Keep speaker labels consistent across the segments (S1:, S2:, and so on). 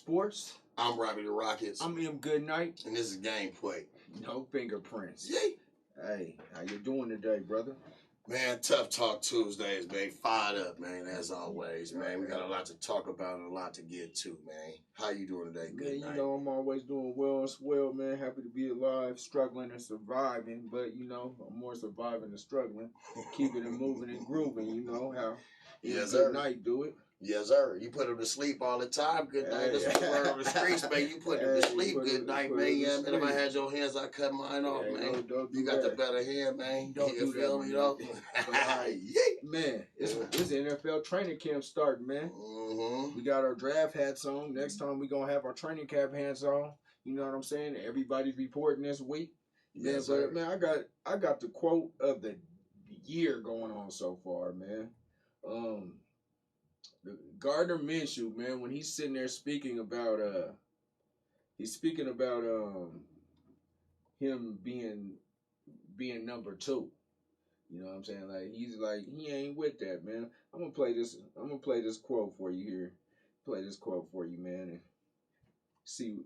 S1: Sports.
S2: I'm Robbie the Rockets.
S1: I'm Goodnight.
S2: And this is Gameplay.
S1: No fingerprints.
S2: Yay!
S1: Hey, how you doing today, brother?
S2: Man, Tough Talk Tuesdays, man. Fired up, man, as always, man. We got a lot to talk about and a lot to get to, man. How you doing today, Goodnight?
S1: Man, you know, I'm always doing well and swell, man. Happy to be alive, struggling and surviving. But, you know, I'm more surviving than struggling. Keeping it moving and grooving, you know how Goodnight do it.
S2: Yes, sir. You put him to sleep all the time. Good night. That's what you learn on the streets, man. You put him to sleep. Good night, man. Yeah, man. If I had your hands, I cut mine off, man. You got the better hand, man.
S1: Don't
S2: you
S1: do
S2: feel
S1: that,
S2: me, though?
S1: Man, it's NFL training camp starting, man.
S2: Mm-hmm.
S1: We got our draft hats on. Next time we gonna have our training camp hats on. You know what I'm saying? Everybody's reporting this week.
S2: Yes,
S1: man,
S2: sir.
S1: But man, I got the quote of the year going on so far, man. Gardner Minshew, man, when he's sitting there speaking about him being number 2. You know what I'm saying? Like he ain't with that, man. I'm gonna play this quote for you here. Play this quote for you, man, and see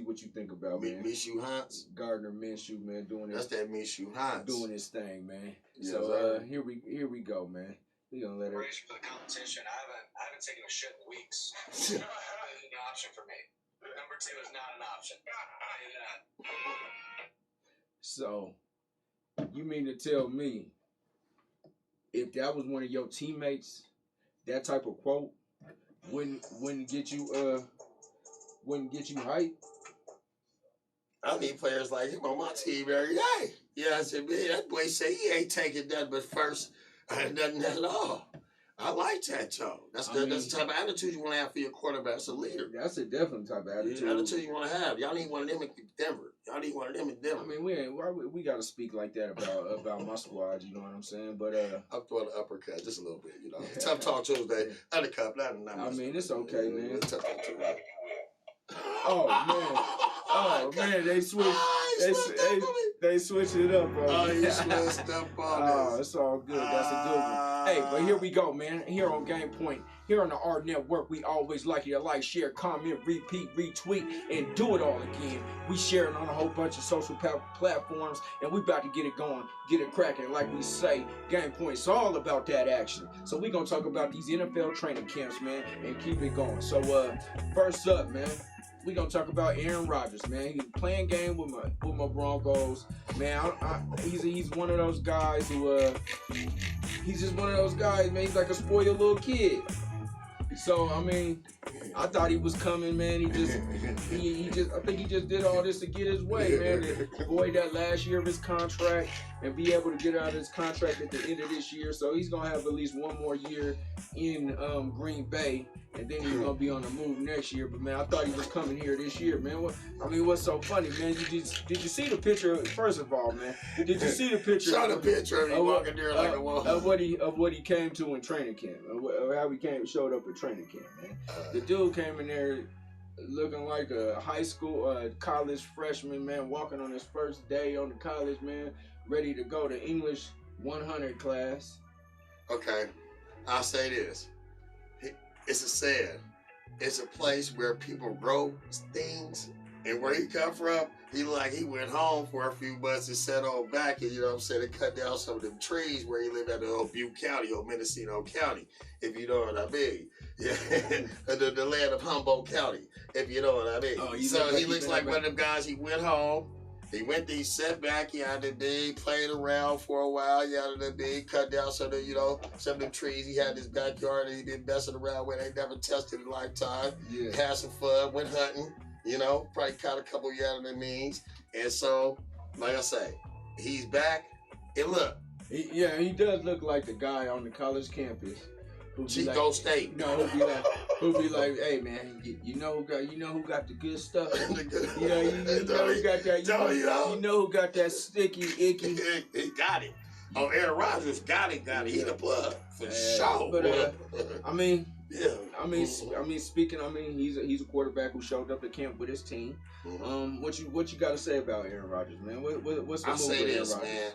S1: what you think about, man.
S2: Minshew Hans?
S1: Gardner Minshew, man, doing
S2: That's that Minshew Hans.
S1: doing his thing, man.
S2: Yes,
S1: So here we go, man. We gonna let her.
S3: Ready for the competition. I haven't taken a shit in weeks. It's not an option for me. Number 2 is not an option.
S1: So, you mean to tell me if that was one of your teammates, that type of quote wouldn't get you hype?
S2: I need players like him on my team every day. Yeah, I said, man, that boy say he ain't taking nothing but first. Nothing at all. I like that, though. That's the type of attitude you want to have for your quarterback as a leader.
S1: That's a different type of attitude.
S2: The attitude you want to have. Y'all need one of them in Denver. I mean,
S1: we got to speak like that about my squad. You know what I'm saying? But
S2: I'm throwing the uppercut just a little bit. You know, Tough Talk Tuesday, undercut. Not
S1: it's okay, man.
S2: Tough Talk Tuesday.
S1: Oh man, they switched. They switched it up, bro.
S2: Oh, you switched up on this.
S1: Oh, it's all good. That's a good one. Hey, but here we go, man. Here on Game Point, here on the AHRR Network, we always like you to like, share, comment, repeat, retweet, and do it all again. We sharing on a whole bunch of social platforms, and we about to get it going, get it cracking. Like we say, Game Point's all about that action. So we gonna talk about these NFL training camps, man, and keep it going. So first up, man, we gonna talk about Aaron Rodgers, man. He's playing game with my Broncos, man. He's one of those guys who he's just one of those guys, man. He's like a spoiled little kid. So I mean, I thought he was coming, man. I think he just did all this to get his way, man. To avoid that last year of his contract and be able to get out of his contract at the end of this year. So he's gonna have at least one more year in Green Bay, and then he's gonna be on the move next year. But man, I thought he was coming here this year, man. What's so funny, man? Did you see the picture? First of all, man, did you see the picture?
S2: Show the picture of him walking there like a wall.
S1: Of what he came to in training camp, of how he showed up at training camp, man. The dude came in there looking like a high school, college freshman, man, walking on his first day on the college, man, ready to go to English 100 class.
S2: Okay, I'll say this. It's a saying. It's a place where people grow things, and where he come from, he went home for a few months and settled back, and you know what I'm saying, they cut down some of them trees where he lived at the old Butte County, old Mendocino County, if you know what I mean. Yeah, the land of Humboldt County, if you know what I mean.
S1: Oh,
S2: so he looks like one of them guys. He went home. He set back, he played around for a while, cut down some of them trees he had in his backyard that he been messing around with, ain't never tested in a lifetime.
S1: Yeah.
S2: Had some fun, went hunting, probably caught a couple means. And so, like I say, he's back, and look.
S1: He does look like the guy on the college campus.
S2: Chico State.
S1: No, who'll be like, hey man, you know who got the good stuff. You know who got that sticky, icky.
S2: He got it. Oh, Aaron Rodgers got it. He the plug for sure.
S1: But he's a quarterback who showed up at camp with his team.
S2: Mm-hmm.
S1: What you got to say about Aaron Rodgers, man? What's the
S2: I'll
S1: move
S2: say
S1: with
S2: this,
S1: Aaron Rodgers?
S2: man.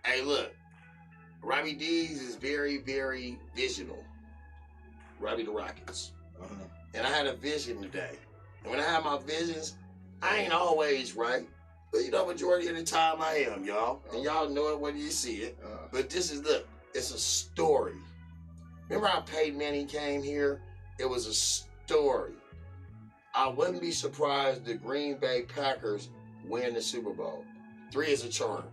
S2: Hey, look, Robbie D's is very, very visional. Robbie the Rockets.
S1: Uh-huh.
S2: And I had a vision today. And when I have my visions, I ain't always right. But you know, majority of the time I am, y'all. And y'all know it when you see it. But this is, look, it's a story. Remember how Peyton Manning came here? It was a story. I wouldn't be surprised the Green Bay Packers win the Super Bowl. 3 is a charm.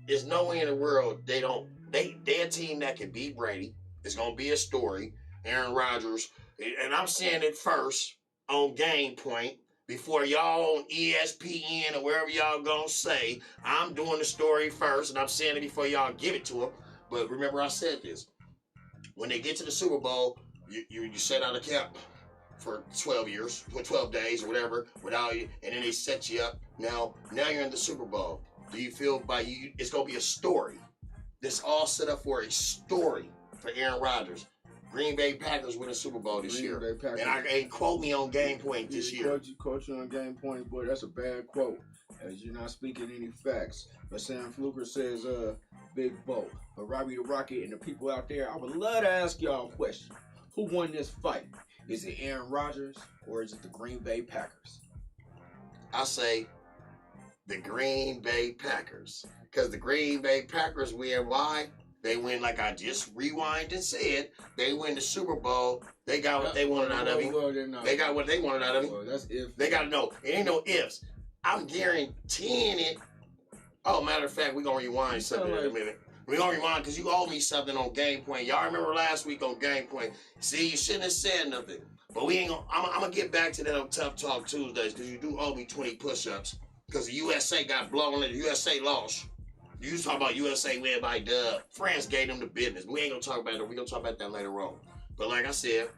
S2: There's no way in the world they're a team that can beat Brady. It's going to be a story. Aaron Rodgers. And I'm saying it first on Game Point before y'all on ESPN or wherever y'all going to say. I'm doing the story first, and I'm saying it before y'all give it to them. But remember I said this. When they get to the Super Bowl, you set out a camp for 12 years, for 12 days or whatever, without you, and then they set you up. Now you're in the Super Bowl. Do you feel it's going to be a story? This all set up for a story for Aaron Rodgers. Green Bay Packers win a Super Bowl this year. And I ain't quote me on Game Point this year.
S1: Quote you on Game Point, boy, that's a bad quote. As you're not speaking any facts. But Sam Fluker says, big vote. But Robbie the Rocket and the people out there, I would love to ask y'all a question. Who won this fight? Is it Aaron Rodgers or is it the Green Bay Packers?
S2: I say the Green Bay Packers. Because the Green Bay Packers win. Why? They win, like I just rewind and said, they win the Super Bowl. They got what they wanted out of him. They got what they wanted out of him.
S1: Well, that's if.
S2: They got to know. It ain't no ifs. I'm guaranteeing it. Oh, matter of fact, we're going to rewind something in a minute. We're going to rewind because you owe me something on Game Point. Y'all remember last week on Game Point. See, you shouldn't have said nothing. But we ain't gonna, I'm going to get back to that on Tough Talk Tuesdays because you do owe me 20 push-ups because the USA got blown and the USA lost. You was talking about USA win by dub. France gave them the business. We ain't going to talk about it. We're going to talk about that later on. But like I said,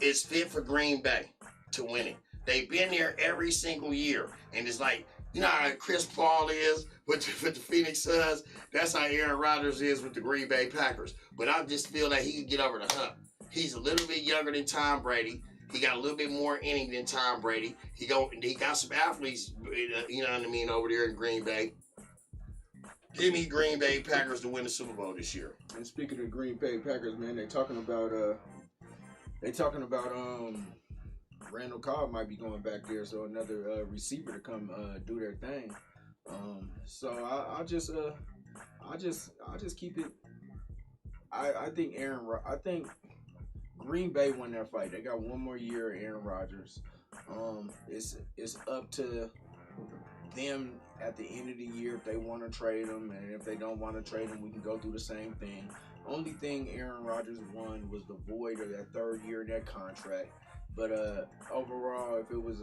S2: it's fit for Green Bay to win it. They've been there every single year. And it's like, you know how Chris Paul is with the Phoenix Suns? That's how Aaron Rodgers is with the Green Bay Packers. But I just feel that he can get over the hump. He's a little bit younger than Tom Brady. He got a little bit more inning than Tom Brady. He got some athletes, you know what I mean, over there in Green Bay. Give me Green Bay Packers to win the Super Bowl this year.
S1: And speaking of Green Bay Packers, man, they talking about Randall Cobb might be going back there, so another receiver to come do their thing. So I just keep it. I think Green Bay won that fight. They got one more year, Aaron Rodgers. It's up to them at the end of the year if they want to trade him, and if they don't want to trade him, we can go through the same thing. Only thing Aaron Rodgers won was the void of that third year of that contract. But overall, if it was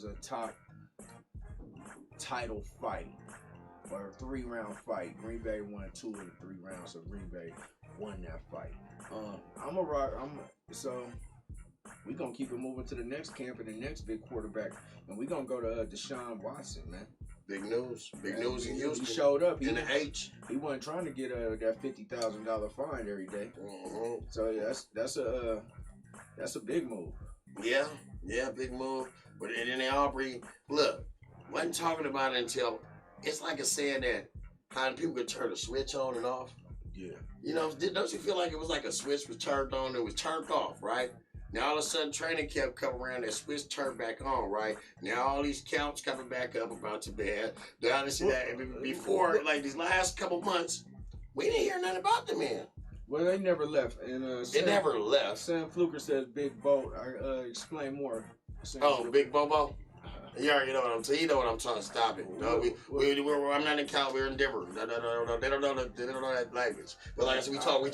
S1: a top title fight or a 3-round fight, Green Bay won 2 of the 3 rounds, so Green Bay won that fight. So we're gonna keep it moving to the next camp and the next big quarterback, and we're gonna go to Deshaun Watson, man.
S2: Big news in Houston.
S1: He showed up.
S2: In the H.
S1: He wasn't trying to get that $50,000 fine every day.
S2: Mm-hmm.
S1: So that's a big move.
S2: Yeah, big move. But and then Aubrey, look, wasn't talking about it until it's like a saying that how people could turn a switch on and off.
S1: Yeah.
S2: You know, don't you feel like it was like a switch was turned on and it was turned off, right? Now all of a sudden training camp coming around, that switch turned back on, right? Now all these counts coming back up about to bed. Now to see that before, like these last couple months, we didn't hear nothing about the man.
S1: Well, they never left, and
S2: they never left.
S1: Sam Fluker says Big Bo. Explain more.
S2: Big Bobo. You already know what I'm saying. You know what I'm trying to stop it. No, I'm not in Cal. We're in Denver. No. They don't know that language. But like I said, we talking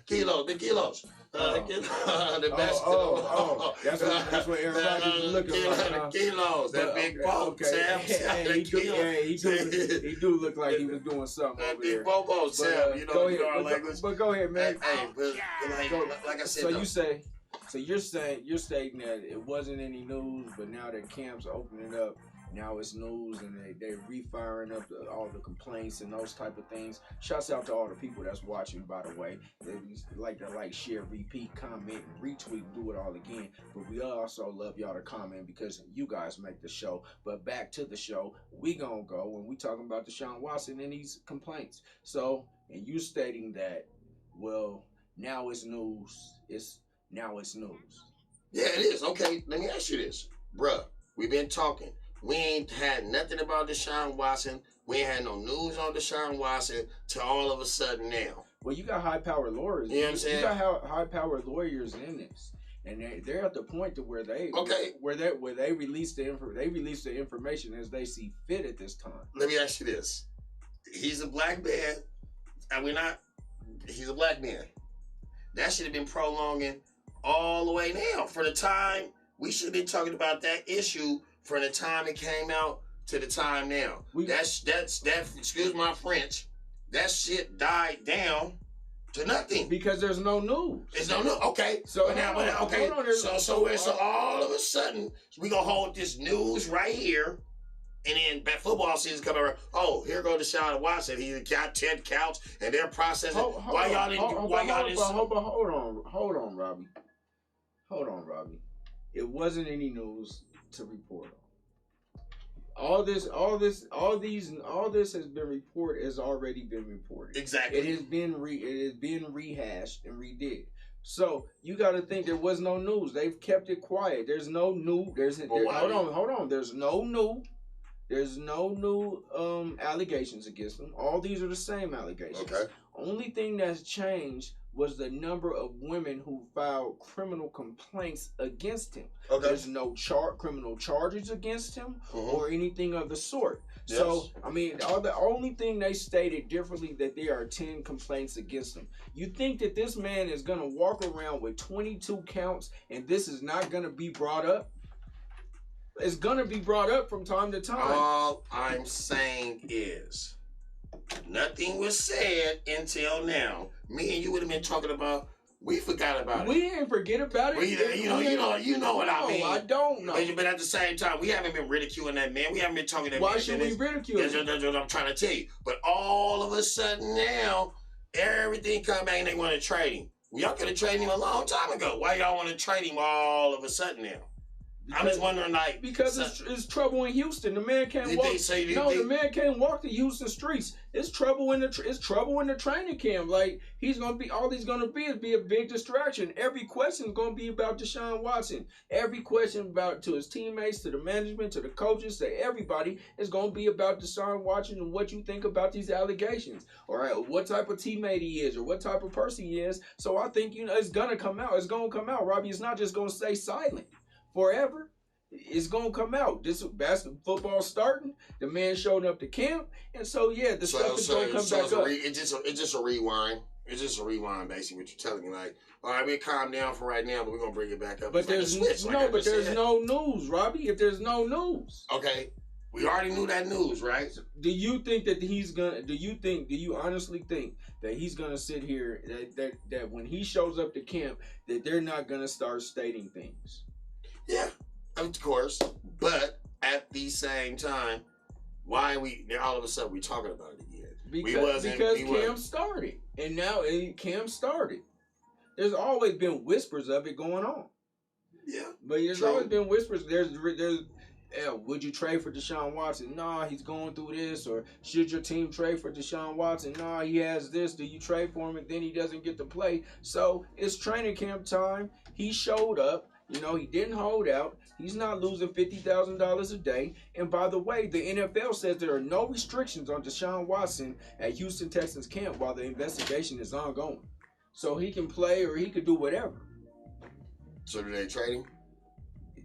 S2: kilos, big kilos. The best.
S1: That's what Aaron Rodgers is looking like.
S2: Kilos. That big Bo.
S1: Okay.
S2: Sam.
S1: He do look like he was doing something over there.
S2: Big Bobo, Sam. You know our language.
S1: But go ahead, man.
S2: Hey, like I said.
S1: So you're stating that it wasn't any news, but now that camp's opening up, now it's news, and they're refiring up all the complaints and those type of things. Shouts out to all the people that's watching, by the way. They like to share, repeat, comment, and retweet, do it all again. But we also love y'all to comment because you guys make the show. But back to the show, we gonna go when we talking about Deshaun Watson and these complaints. So, and you stating that, well, now it's news. Now it's news.
S2: Yeah, it is. Okay, let me ask you this. Bruh, we've been talking. We ain't had nothing about Deshaun Watson. We ain't had no news on Deshaun Watson till all of a sudden now.
S1: Well, you got high-powered lawyers.
S2: You know what I'm saying?
S1: You got high-powered lawyers in this, and they're at the point to where they release the information as they see fit at this time.
S2: Let me ask you this: he's a black man, and he's a black man. That should have been prolonging all the way now. For the time we should have been talking about that issue from the time it came out to the time now. That's excuse my French. That shit died down to nothing
S1: because there's no news.
S2: There's no news. Okay. So all of a sudden we gonna hold this news right here, and then football season come around. Oh, here go Deshaun Watson. He got 10 counts, and they're processing. Hold on,
S1: Robbie. Hold on, Robbie. It wasn't any news to report on. All this has already been reported.
S2: Exactly.
S1: It has been rehashed and redid. So you got to think there was no news. They've kept it quiet. There's no new. Hold on. There's no new allegations against them. All these are the same allegations.
S2: Okay.
S1: Only thing that's changed was the number of women who filed criminal complaints against him.
S2: Okay.
S1: There's no criminal charges against him or anything of the sort.
S2: Yes.
S1: So, I mean, the only thing they stated differently that there are 10 complaints against him. You think that this man is going to walk around with 22 counts and this is not going to be brought up? It's going to be brought up from time to time.
S2: All I'm saying is nothing was said until now. Me and you would have been talking about. We forgot about it.
S1: We didn't forget about it.
S2: You know what I mean.
S1: I don't know.
S2: But at the same time, we haven't been ridiculing that man. We haven't been talking that man.
S1: Why should we ridicule him?
S2: That's what I'm trying to tell you. But all of a sudden now, everything come back and they want to trade him. Y'all could have traded him a long time ago. Why y'all want to trade him all of a sudden now? I'm just wondering, like,
S1: because it's trouble in Houston. The man can't walk. The man can't walk the Houston streets. It's trouble in the training camp. Like all he's gonna be is a big distraction. Every question is gonna be about Deshaun Watson. Every question to his teammates, to the management, to the coaches, to everybody is gonna be about Deshaun Watson and what you think about these allegations. All right, what type of teammate he is, or what type of person he is. So I think it's gonna come out. It's gonna come out, Robbie. It's not just gonna stay silent forever. It's gonna come out. This football starting. The man showed up to camp, and so yeah, the stuff is gonna come back up.
S2: It's just a rewind. It's just a rewind, basically. What you're telling me, like, all right, we calm down for right now, but we're gonna bring it back up.
S1: But there's no news, Robbie. If there's no news,
S2: okay, we already knew that news, right?
S1: Do you think that he's gonna? Do you honestly think that he's gonna sit here that when he shows up to camp that they're not gonna start stating things?
S2: Yeah, of course. But at the same time, why all of a sudden we talking about it again?
S1: Because Cam started. And now Cam started. There's always been whispers of it going on.
S2: Yeah.
S1: But there's always been whispers. Would you trade for Deshaun Watson? Nah, he's going through this. Or should your team trade for Deshaun Watson? Nah, he has this. Do you trade for him and then he doesn't get to play? So it's training camp time. He showed up. You know, he didn't hold out. He's not losing $50,000 a day. And by the way, the NFL says there are no restrictions on Deshaun Watson at Houston Texans camp while the investigation is ongoing. So he can play or he could do whatever.
S2: So do they trade him?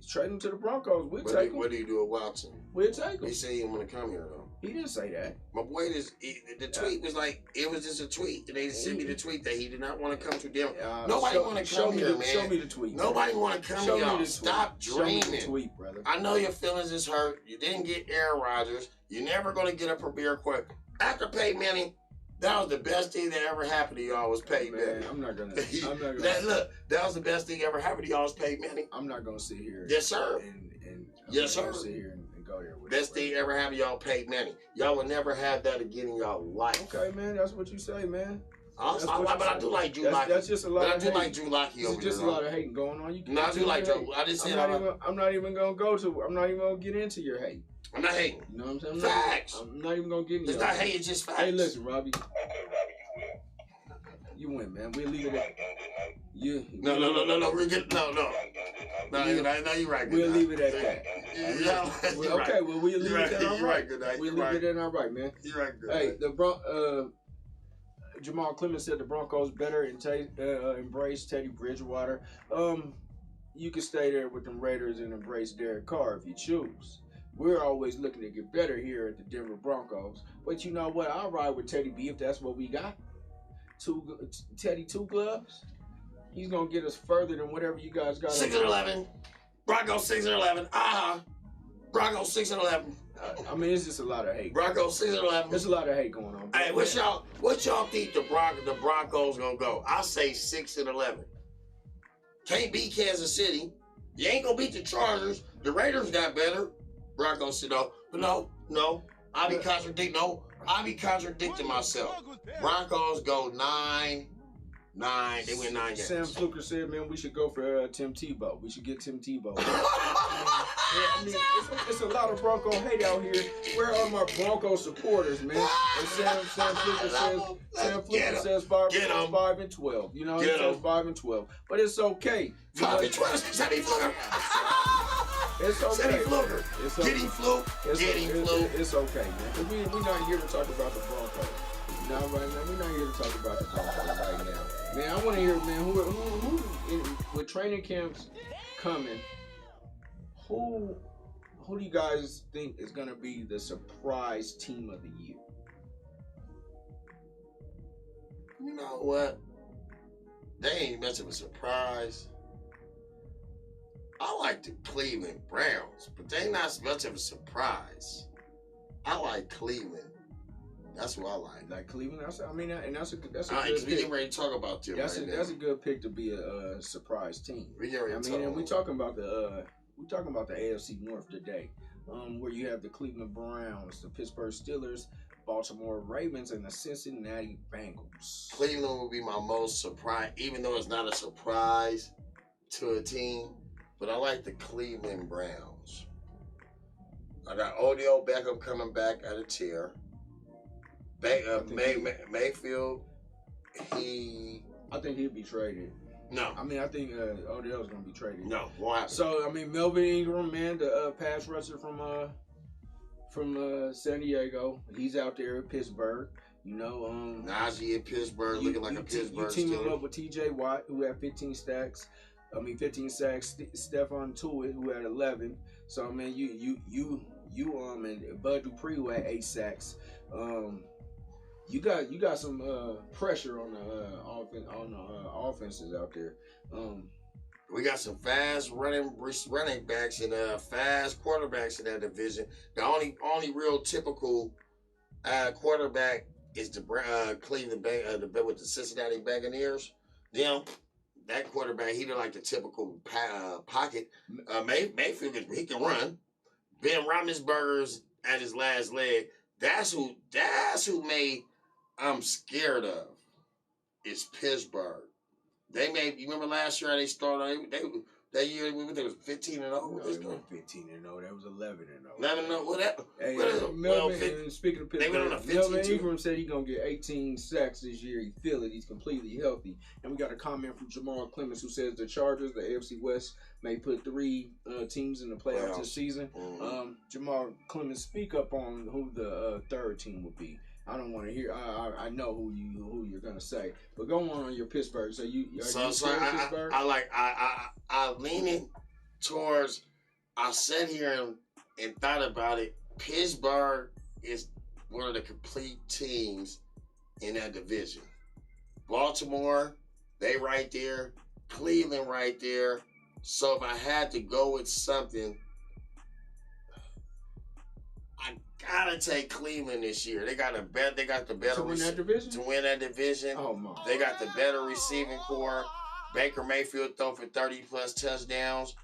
S1: Trade him to the Broncos. We'll take him.
S2: What do you do with Watson?
S1: We'll take him.
S2: He said he didn't want to come here, though.
S1: He didn't say that.
S2: My boy, the tweet was like, it was just a tweet. And they sent me the tweet that he did not want to come to Denver. Nobody want to come here, man.
S1: Show me the tweet.
S2: Nobody want to come here, y'all. Stop dreaming.
S1: Show me the tweet, brother.
S2: I know your feelings is hurt. You didn't get Aaron Rodgers. You're never going to get a premier quarterback. After Peyton Manning, that was the best thing that ever happened to y'all was Peyton Manning.
S1: I'm not gonna.
S2: That was the best thing ever happened to y'all was Peyton Manning.
S1: I'm not gonna sit here.
S2: Yes, sir. Yes, sir.
S1: Sit here and go there with
S2: best thing ever happened to y'all Peyton Manning. Y'all will never have that again in y'all life.
S1: Okay, man. That's what you say, man.
S2: But I do like Drew Lockey.
S1: That's just a lot.
S2: I do like Drew Lockey over there.
S1: Just a lot of hating going on.
S2: No, I do like Drew. I just said
S1: I'm not even gonna get into your hate.
S2: I'm not hating.
S1: You know what I'm saying?
S2: Facts.
S1: I'm not even gonna get into.
S2: It's not hate. It's just facts.
S1: Hey, listen, Robbie. You win, man. We'll leave it at.
S2: No. We're good. No. No, you're right.
S1: We'll leave it at that.
S2: You're right.
S1: Okay, well, we'll leave it at all right.
S2: Good night.
S1: We'll leave it at all right, man.
S2: You're right. Good
S1: Hey, Jamal Clemens said the Broncos better embrace Teddy Bridgewater. You can stay there with them Raiders and embrace Derek Carr if you choose. We're always looking to get better here at the Denver Broncos. But you know what? I'll ride with Teddy B if that's what we got. Teddy 2 gloves. He's going to get us further than whatever you guys got.
S2: 6-11. Broncos 6-11. Broncos 6-11.
S1: I mean, it's just a lot of hate.
S2: Broncos 6-11.
S1: There's a lot of hate going on.
S2: Hey, what y'all think the Broncos gonna go? I say 6-11. Can't beat Kansas City. You ain't gonna beat the Chargers. The Raiders got better. Broncos said no. But no. I be contradicting myself. Broncos go 9. They win 9 games.
S1: Sam Fluker said, man, we should go for Tim Tebow. We should get Tim Tebow. It's a lot of Bronco hate out here. Where are my Bronco supporters, man? And Sam Fluker says 5-12. You know, he says 5-12. But it's okay.
S2: 5-12. Sammy Fluker.
S1: It's okay.
S2: Sammy Fluker. Getting Fluke.
S1: It's okay, man. We're not here to talk about the Broncos. No, right now, we're not here to talk about the Broncos right now. Man, I want to hear, man, who with training camps coming, who do you guys think is going to be the surprise team of the year?
S2: You know what? They ain't much of a surprise. I like the Cleveland Browns, but they not much of a surprise. I like Cleveland. That's what I like.
S1: Like Cleveland, that's a good
S2: pick. We get ready to talk about them.
S1: That's a good pick to be a surprise team.
S2: We get ready to talk.
S1: And we're talking about the AFC North today, where you have the Cleveland Browns, the Pittsburgh Steelers, Baltimore Ravens, and the Cincinnati Bengals.
S2: Cleveland will be my most surprise, even though it's not a surprise to a team. But I like the Cleveland Browns. I got Odell Beckham coming back at a tear. Mayfield,
S1: I think he'll be traded.
S2: No.
S1: I mean, I think Odell's going to be traded.
S2: No, won't happen.
S1: So, I mean, Melvin Ingram, man, the pass rusher from San Diego, he's out there at Pittsburgh. You know,
S2: Najee at Pittsburgh, looking like a Pittsburgh
S1: You team him up with T.J. Watt, who had 15 sacks. Stephon Tuitt, who had 11. So, I mean, you and Bud Dupree, who had 8 sacks. You got some pressure on the offenses out there.
S2: We got some fast running backs and fast quarterbacks in that division. The only real typical quarterback is the Cleveland with the Cincinnati Buccaneers. That quarterback, he did like the typical pocket. Mayfield, he can run. Ben Roethlisberger's at his last leg. That's who I'm scared of. Is Pittsburgh. You remember last year how they started? That year it was 15-0.
S1: No, it wasn't 15-0. That was 11-0.
S2: 11-0. What
S1: speaking of Pittsburgh, Melvin Ingram said he's gonna get 18 sacks this year. He feel it. He's completely healthy. And we got a comment from Jamal Clemens who says the Chargers, the AFC West, may put 3 teams in the playoffs this season.
S2: Mm-hmm.
S1: Jamal Clemens, speak up on who the third team would be. I don't want to hear. I know who you're gonna say, but go on your Pittsburgh. So Pittsburgh?
S2: I leaning towards. I sat here and thought about it. Pittsburgh is one of the complete teams in that division. Baltimore, they right there. Cleveland right there. So if I had to go with something, I gotta take Cleveland this year. They got the better
S1: to win that division.
S2: To win that division.
S1: Oh my!
S2: They got the better receiving core. Baker Mayfield throw for 30+ touchdowns.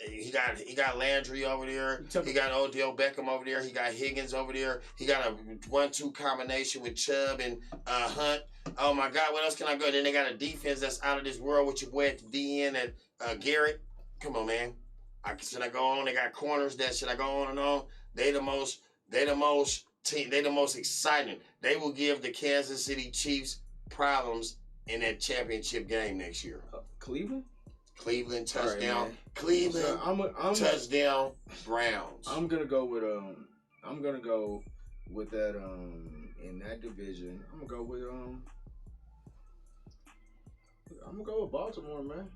S2: He got Landry over there. He got Odell Beckham over there. He got Higgins over there. He got a 1-2 combination with Chubb and Hunt. Oh my God, what else can I go? Then they got a defense that's out of this world with your boy at the DN and Garrett. Come on, man. Should I go on? They got corners that should I go on and on? They the most exciting. They will give the Kansas City Chiefs problems in that championship game next year.
S1: Cleveland?
S2: Cleveland
S1: All right,
S2: touchdown.
S1: man.
S2: Cleveland
S1: So
S2: touchdown. Browns.
S1: I'm gonna go with that in that division. I'm gonna go with Baltimore, man.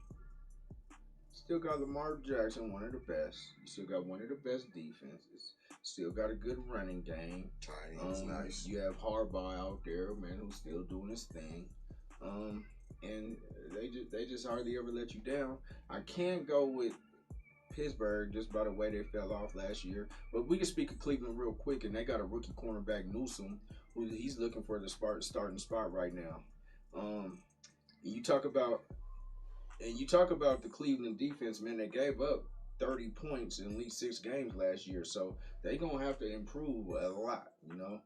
S1: Still got Lamar Jackson, one of the best. You still got one of the best defenses. Still got a good running game.
S2: Titans, nice.
S1: You have Harbaugh out there, man, who's still doing his thing. And they just hardly ever let you down. I can't go with Pittsburgh just by the way they fell off last year. But we can speak of Cleveland real quick, and they got a rookie cornerback, Newsome, who he's looking for the starting spot right now. You talk about the Cleveland defense, man. They gave up 30 points in at least 6 games last year, so they're gonna have to improve a lot. You know,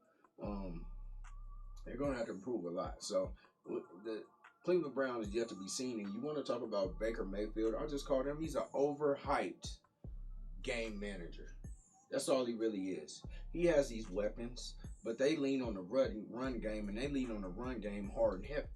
S1: they're gonna have to improve a lot. So the Cleveland Browns is yet to be seen. And you want to talk about Baker Mayfield? I just call him. He's an overhyped game manager. That's all he really is. He has these weapons, but they lean on the run game, and they lean on the run game hard and heavy.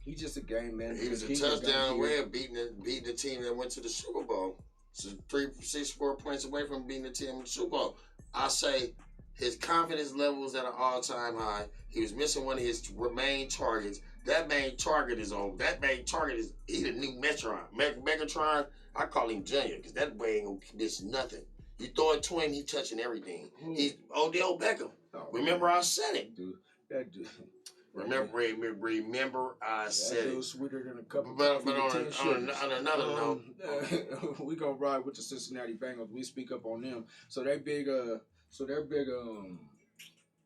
S1: He's just a game manager.
S2: He was a touchdown away of beating the team that went to the Super Bowl. So 4 points away from beating the team in the Super Bowl. I say his confidence level is at an all-time high. He was missing one of his main targets. That main target is he the new Megatron. I call him Junior because that boy ain't gonna miss nothing. You throw it to him, he touching everything. He's Odell Beckham.
S1: Oh,
S2: remember I said it.
S1: Dude, that dude.
S2: Remember I said it.
S1: Sweeter than a couple.
S2: But on another note,
S1: we gonna ride with the Cincinnati Bengals. We speak up on them. So their big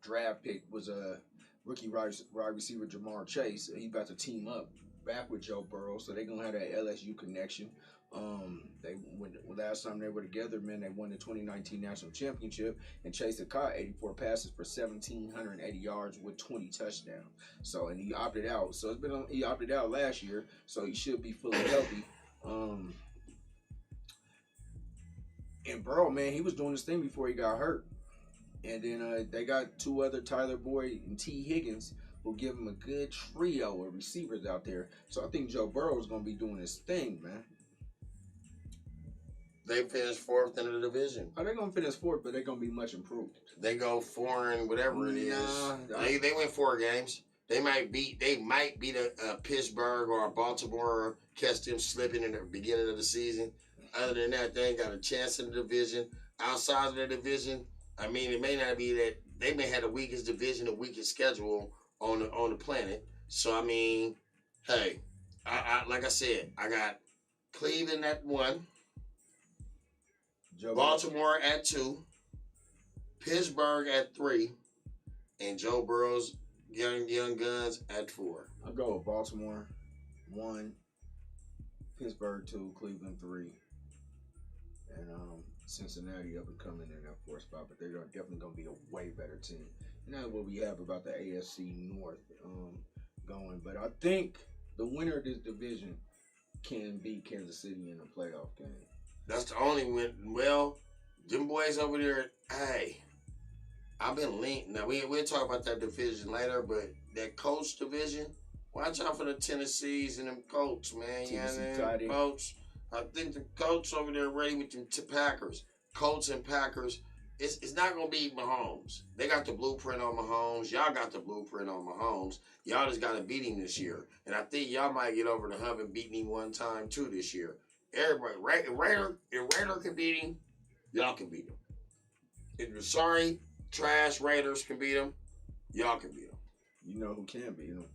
S1: draft pick was a rookie wide receiver Jamar Chase. He about to team up back with Joe Burrow, so they gonna have that LSU connection. Last time they were together, man, they won the 2019 national championship, and Chase had caught 84 passes for 1,780 yards with 20 touchdowns. So, and he opted out. So he opted out last year, so he should be fully healthy. And Burrow, man, he was doing his thing before he got hurt. And then they got 2 other, Tyler Boyd and T. Higgins, who give him a good trio of receivers out there. So I think Joe Burrow is going to be doing his thing, man.
S2: They finished 4th in the division.
S1: Oh, they're going to finish 4th, but they're going to be much improved.
S2: They go 4 and whatever it is. They win 4 games. They might beat a Pittsburgh or a Baltimore, catch them slipping in the beginning of the season. Other than that, they ain't got a chance in the division. Outside of the division, I mean, it may not be that they may have the weakest division, the weakest schedule on the planet. So I mean, hey, I like I said, I got Cleveland at 1, Baltimore at 2, Pittsburgh at 3, and Joe Burrow's young guns at 4.
S1: I'll go with Baltimore 1, Pittsburgh 2, Cleveland 3, and Cincinnati up and coming in that 4th spot, but they're definitely going to be a way better team. And that's what we have about the AFC North going. But I think the winner of this division can beat Kansas City in a playoff game.
S2: That's the only win. Well, them boys over there, hey, I've been linked. Now, we'll talk about that division later, but that Colts division, watch out for the Tennessees and them Colts, man.
S1: Tennessee
S2: Colts. I think the Colts over there ready with them Packers. Colts and Packers. It's not going to be Mahomes. They got the blueprint on Mahomes. Y'all got the blueprint on Mahomes. Y'all just got to beat him this year. And I think y'all might get over the hump and beat him one time, too, this year. Everybody, if Raider can beat him, y'all can beat him. If you're sorry, trash Raiders can beat him, y'all can beat him.
S1: You know who can beat him?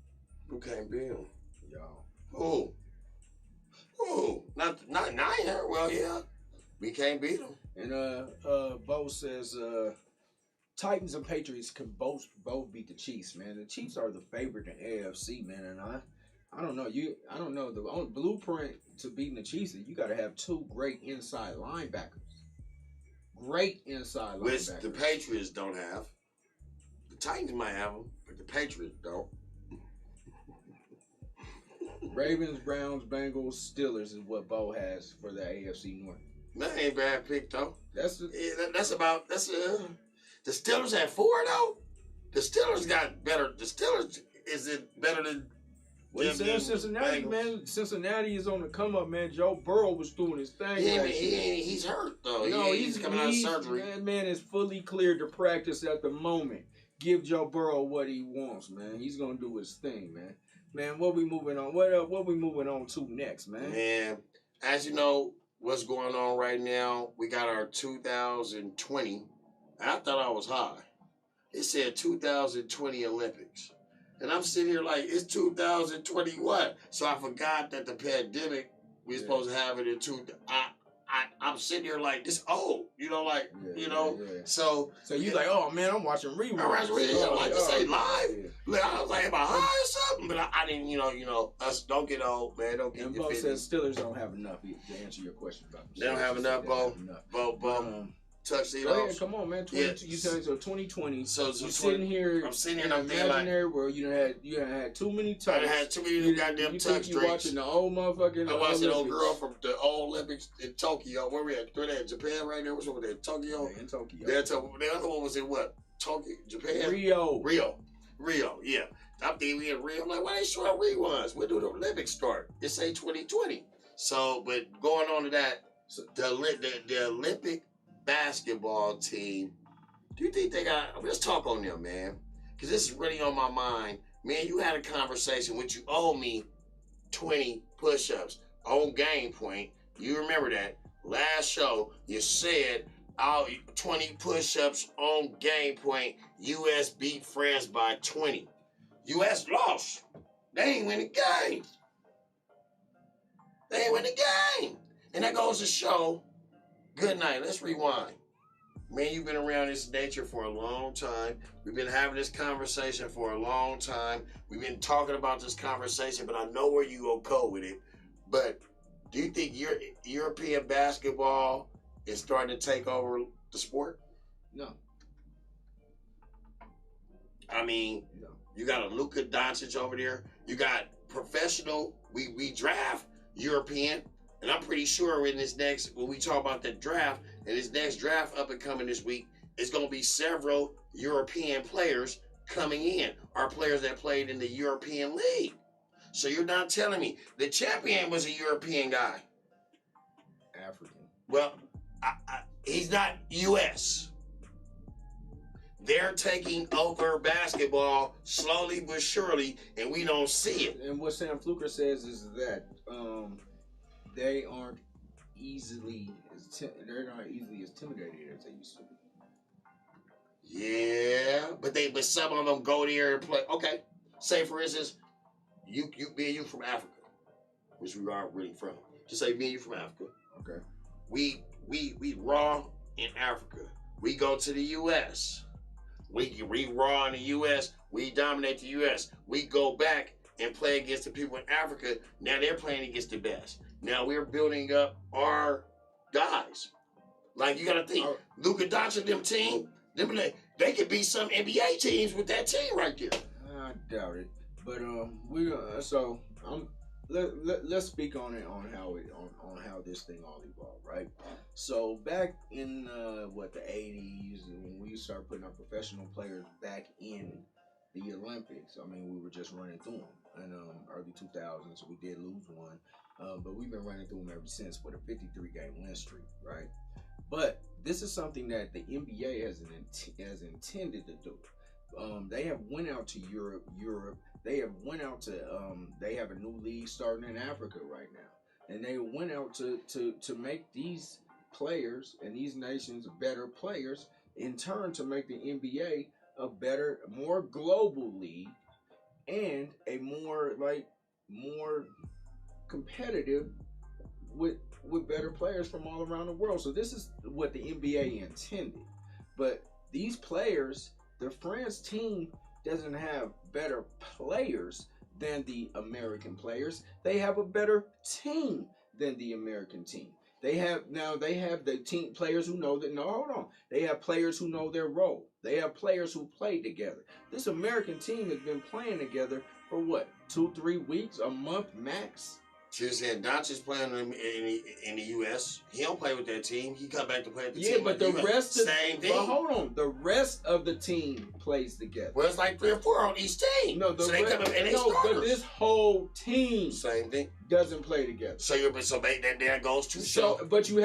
S2: Who can't beat him?
S1: Y'all.
S2: Who? Not Niner. Well, yeah. We can't beat them.
S1: And Bo says Titans and Patriots can both beat the Chiefs, man. The Chiefs are the favorite in AFC, man. And I don't know. I don't know. The only blueprint to beating the Chiefs is you got to have 2 great inside linebackers. Great inside linebackers.
S2: Which the Patriots don't have. The Titans might have them, but the Patriots don't.
S1: Ravens, Browns, Bengals, Steelers is what Bo has for the AFC North.
S2: That ain't bad pick though. The Steelers had 4 though. The Steelers got better. The Steelers is it better than
S1: Well, he said Cincinnati, man. Cincinnati is on the come up, man. Joe Burrow was doing his thing.
S2: He's hurt though. No, he's coming out of surgery.
S1: That man is fully cleared to practice at the moment. Give Joe Burrow what he wants, man. He's gonna do his thing, man. Man, what we moving on? What we moving on to next, man?
S2: Man, as you know, what's going on right now? We got our 2020. I thought I was high. It said 2020 Olympics. And I'm sitting here like, it's 2021. So I forgot that the pandemic, we were supposed to have it in I'm sitting here like, this old. You know, like, So
S1: you like, oh, man, I'm watching reruns.
S2: I'm like, this ain't live. Yeah. Like, I was like, am I high or something? But I didn't, us don't get old, man. Don't get
S1: Bo says Steelers don't have enough to answer your question about
S2: They don't have enough, Bo. Bo. Tuxedos.
S1: Go ahead, come on, man. You said so 2020.
S2: So
S1: I'm sitting here and I'm imaginary where you had too many tucks.
S2: I had too many goddamn tucks.
S1: You watching the old motherfucking.
S2: I watched the old girl from the old Olympics in Tokyo. Where we at? Where they at? Japan right now? What's over there? Tokyo.
S1: Yeah, in Tokyo.
S2: The other one was in what? Tokyo, Japan.
S1: Rio.
S2: Yeah. I'm thinking we in Rio. I'm like, why they showing reruns? When do the Olympics start? It say 2020. So, but going on to that, the Olympic basketball team, do you think they got, let's talk on them, man, because this is really on my mind. Man, you had a conversation which you owe me 20 push-ups on Game Point. You remember that last show you said 20 push-ups on Game Point. US beat France by 20. US lost. They ain't win the game. And that goes to show. Good night. Let's rewind. Man, you've been around this nature for a long time. We've been having this conversation for a long time. We've been talking about this conversation, but I know where you go go with it. But do you think European basketball is starting to take over the sport?
S1: No.
S2: I mean, no. You got a Luka Doncic over there. You got professional. We draft European. And I'm pretty sure in this next, when we talk about the draft, and this next draft up and coming this week, it's going to be several European players coming in, or players that played in the European League. So you're not telling me the champion was a European guy.
S1: African.
S2: Well, he's not U.S. They're taking over basketball slowly but surely, and we don't see it.
S1: And what Sam Fluker says is that they aren't they're not easily as intimidated as they used to be.
S2: Yeah, but some of them go there and play. Okay, say for instance, me and you from Africa, which we aren't really from. Just say me and you from Africa.
S1: Okay.
S2: We raw in Africa. We go to the U.S. We raw in the U.S. We dominate the U.S. We go back and play against the people in Africa. Now they're playing against the best. Now we're building up our guys. Like, you got to think, Luka Doncic, them team, they could beat some NBA teams with that team right there.
S1: I doubt it. But let's speak on it, on how this thing all evolved, right? So back in the 80s, when we started putting our professional players back in the Olympics, I mean, we were just running through them in early 2000s. We did lose one, but we've been running through them ever since with a 53-game win streak, right? But this is something that the NBA has intended to do. They have went out to Europe. They have went out to. They have a new league starting in Africa right now, and they went out to make these players and these nations better players, in turn to make the NBA a better, more global league, and a more competitive with better players from all around the world. So this is what the NBA intended. But these players, the France team doesn't have better players than the American players. They have a better team than the American team. They have the team players who know that. No, hold on. They have players who know their role. They have players who play together. This American team has been playing together for what, 2-3 weeks, a month max.
S2: She was saying DAWGZ playing in the U.S. He don't play with that team. He come back to play with the
S1: Yeah,
S2: team.
S1: but the rest of
S2: same thing.
S1: But hold on, the rest of the team plays together.
S2: Well, it's like 3 or 4 on each team.
S1: No, the
S2: so they come up and they
S1: no,
S2: starters.
S1: but this whole team
S2: Same thing.
S1: doesn't play together.
S2: So that goes to
S1: So,
S2: show.
S1: but you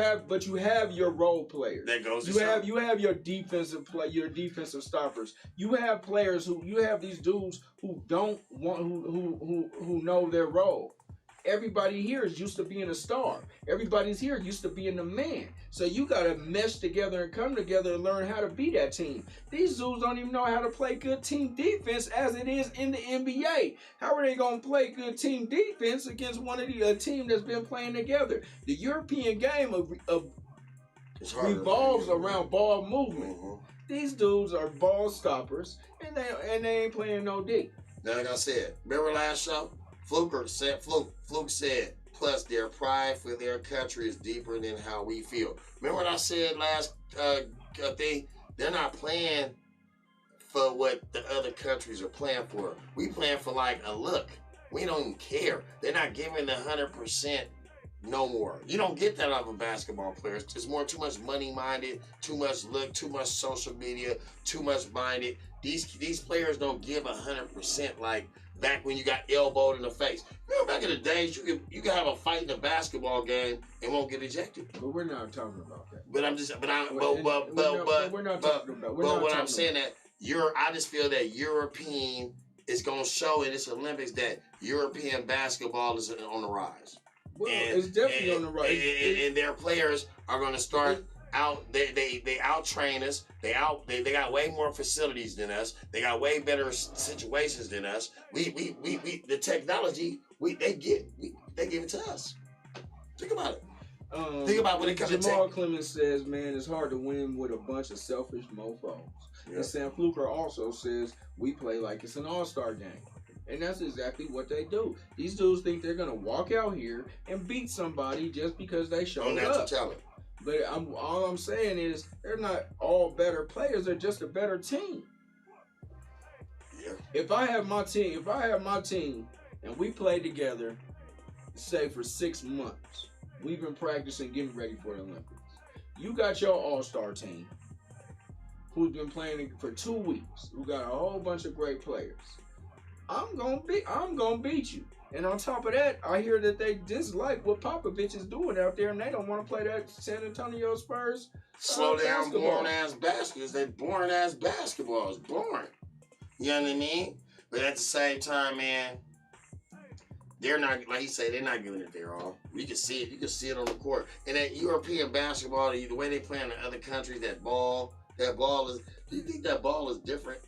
S1: have your role players.
S2: That goes to
S1: You
S2: show.
S1: have your defensive your defensive stoppers. You have players you have these dudes who don't want who know their role. Everybody here is used to being a star. Everybody's here used to being the man. So you gotta mesh together and come together and learn how to be that team. These dudes don't even know how to play good team defense as it is in the NBA. How are they gonna play good team defense against a team that's been playing together? The European game revolves around ball movement.
S2: Mm-hmm.
S1: These dudes are ball stoppers, and they ain't playing no D.
S2: Now, like I said, remember last show? Fluke said, plus their pride for their country is deeper than how we feel. Remember what I said last thing? They're not playing for what the other countries are playing for. We playing for like a look. We don't even care. They're not giving the 100% no more. You don't get that out of basketball players. It's too much money minded, too much look, too much social media, too much minded. These players don't give 100% like back when you got elbowed in the face. Remember back in the days, you could have a fight in a basketball game and won't get ejected.
S1: But we're not talking about that.
S2: But what I'm saying that I just feel that European is gonna show in this Olympics that European basketball is on the rise.
S1: Well, it's definitely on the rise.
S2: And their players are gonna start out. They out train us. They got way more facilities than us. They got way better situations than us. The technology they give it to us. Think about it. Think about when it comes to
S1: Jamal Clemens says, man, it's hard to win with a bunch of selfish mofos.
S2: Yeah.
S1: And Sam Fluker also says we play like it's an all-star game. And that's exactly what they do. These dudes think they're gonna walk out here and beat somebody just because they showed up.
S2: Talent.
S1: But all I'm saying is they're not all better players. They're just a better team.
S2: Yeah.
S1: If I have my team, and we play together, say for 6 months, we've been practicing, getting ready for the Olympics. You got your all-star team, who's been playing for 2 weeks, who got a whole bunch of great players. I'm gonna beat you. And on top of that, I hear that they dislike what Popovich is doing out there, and they don't want to play that San Antonio Spurs.
S2: Slow down,
S1: basketball.
S2: boring ass basketball. That boring ass basketball is boring. You know what I mean? But at the same time, man, they're not, like you say, they're not giving it their all. You can see it. You can see it on the court. And that European basketball, the way they play in the other countries, that ball is. Do you think that ball is different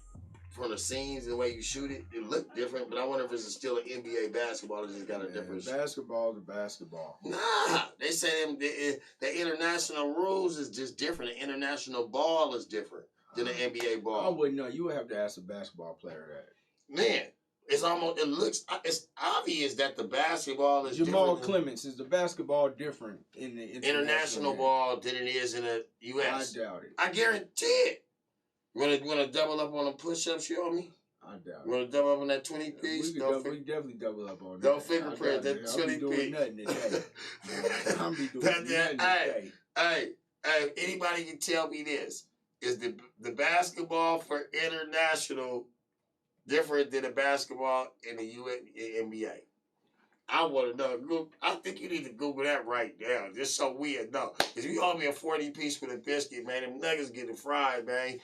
S2: from the scenes and the way you shoot it? It looked different, but I wonder if it's still an NBA basketball that just got a different.
S1: Basketball is basketball.
S2: Nah, they say the international rules is just different. The international ball is different than the NBA ball.
S1: I wouldn't know. You would have to ask a basketball player that.
S2: Man, it's obvious that the basketball is
S1: Jamal
S2: different.
S1: Clemens, is the basketball different in the
S2: International ball than it is in the U.S.?
S1: I doubt it.
S2: I guarantee it. You wanna double up on the push-ups, you owe me?
S1: I doubt
S2: You wanna double up on that 20 piece?
S1: We definitely double up on that.
S2: Don't fingerprint that 20
S1: piece. Doing nothing today. I'm be doing nothing today.
S2: Hey, anybody can tell me this. Is the basketball for international different than the basketball in the NBA? I want to know. I think you need to Google that right now, just so we know. Because you owe me a 40-piece with a biscuit, man. Them nuggets getting fried, man.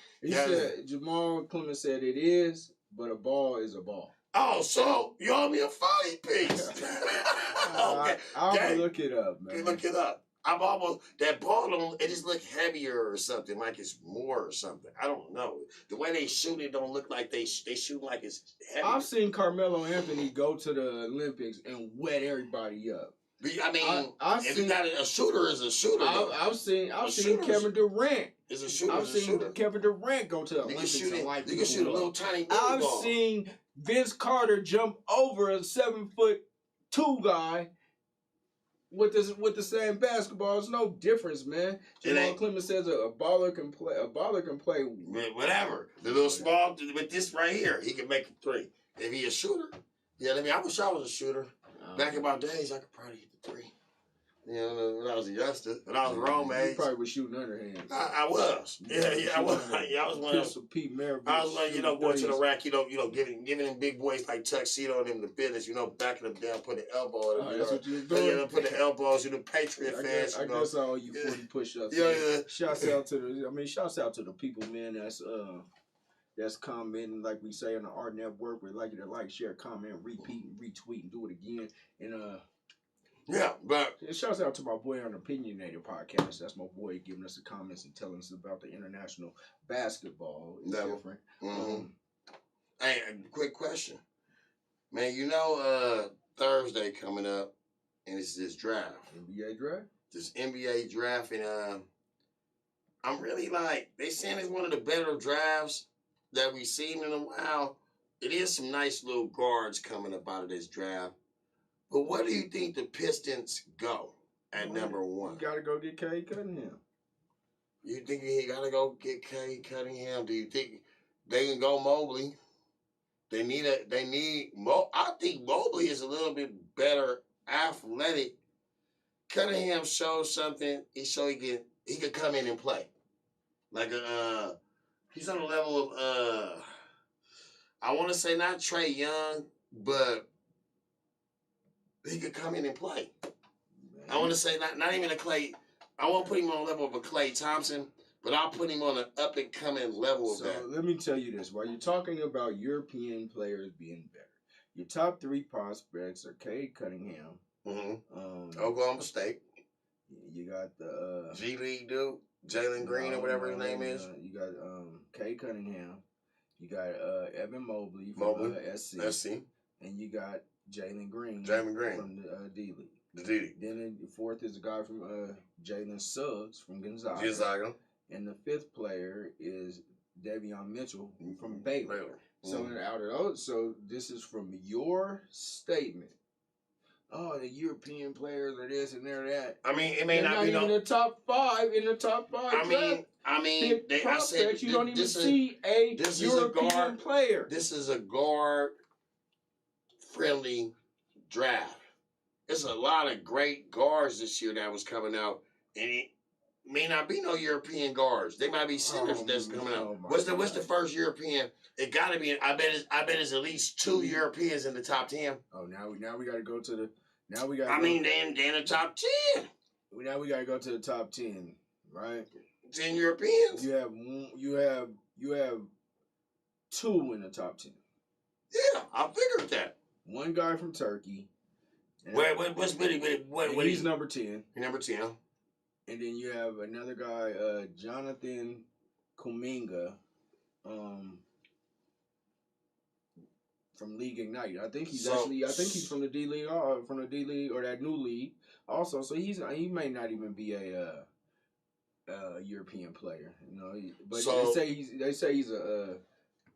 S1: Jamal Clemens said it is, but a ball is a ball.
S2: Oh, so you owe me a 40-piece. Okay.
S1: I'll look it up, man.
S2: Look it up. I'm almost, that ball, it just look heavier or something, like it's more or something. I don't know. The way they shoot it don't look like they shoot like it's heavier.
S1: I've seen Carmelo Anthony go to the Olympics and wet everybody up.
S2: I mean, if it's not a shooter, is a shooter.
S1: I've seen Kevin Durant.
S2: Is a shooter.
S1: I've seen Kevin Durant go to the Olympics and light people up.
S2: You can shoot a little tiny
S1: I've
S2: ball.
S1: seen Vince Carter jump over a 7'2" guy with the same basketball. There's no difference, man. Jamal Clemens says a baller can play. A baller can play
S2: whatever. The little small, with this right here, he can make a three. If he a shooter, yeah. I wish I was a shooter. Back in my days, I could probably hit the 3. You know, when I was a youngster, when I was wrong age.
S1: You probably was shooting underhand.
S2: I was. I was. I was one of those.
S1: Pete Maravich.
S2: I was like, going to the rack, giving them big boys like tuxedo and them the business, backing them down, putting the elbow in them.
S1: That's what you was doing?
S2: Put the elbows, the Patriot fans.
S1: I guess all you 40 push-ups.
S2: Yeah.
S1: Shouts out to the people, man, that's commenting, like we say on the AHRR Network. We'd like you to like, share, comment, repeat, and retweet, and do it again. And
S2: yeah, but
S1: shouts out to my boy on the Opinionated podcast. That's my boy giving us the comments and telling us about the international basketball. It's different.
S2: Mm-hmm. Hey, a quick question, man. Thursday coming up, and it's this draft.
S1: NBA draft.
S2: This NBA draft, and I'm really like, they saying it's one of the better drafts that we've seen in a while. It is some nice little guards coming up out of this draft. But where do you think the Pistons go at number 1?
S1: You gotta go get Cade Cunningham.
S2: You think he gotta go get Cade Cunningham? Do you think they can go Mobley? I think Mobley is a little bit better athletic. Cunningham shows something. He could come in and play. Like he's on the level of I want to say not Trae Young, but he could come in and play. Man. I want to say not even a Klay. I won't put him on the level of a Klay Thompson, but I'll put him on an up and coming level of that.
S1: So let me tell you this: while you're talking about European players being better, your top 3 prospects are Cade Cunningham,
S2: Oklahoma State.
S1: You got the
S2: G League dude, Jalen Green or whatever his name is.
S1: You got Cade Cunningham. You got Evan Mobley from SC, and you got Jalen Green from the D League.
S2: The D League.
S1: Then the 4th is a guy from Jalen Suggs from Gonzaga. And the 5th player is Davion Mitchell from Baylor. So out of those, this is from your statement. Oh, the European players are this and they're that.
S2: I mean, it may not be
S1: in the top 5. In the top 5,
S2: I said
S1: you don't even see a European player.
S2: This is a guard-friendly draft. There's a lot of great guards this year that was coming out, and it may not be no European guards. They might be centers that's coming out. What's the first European? It got to be. I bet it's at least 2 Europeans in the top 10.
S1: Oh, now we got to go to the. Now we got.
S2: They in the top 10.
S1: Now we got to go to the top 10, right?
S2: 10 Europeans.
S1: You have 2 in the top 10.
S2: Yeah, I figured that.
S1: One guy from Turkey.
S2: What's Billy?
S1: He's number 10.
S2: Number 10.
S1: And then you have another guy, Jonathan Kuminga, from League Ignite. I think he's from the D League, or that new league. Also, so he may not even be a European player, But they say he's a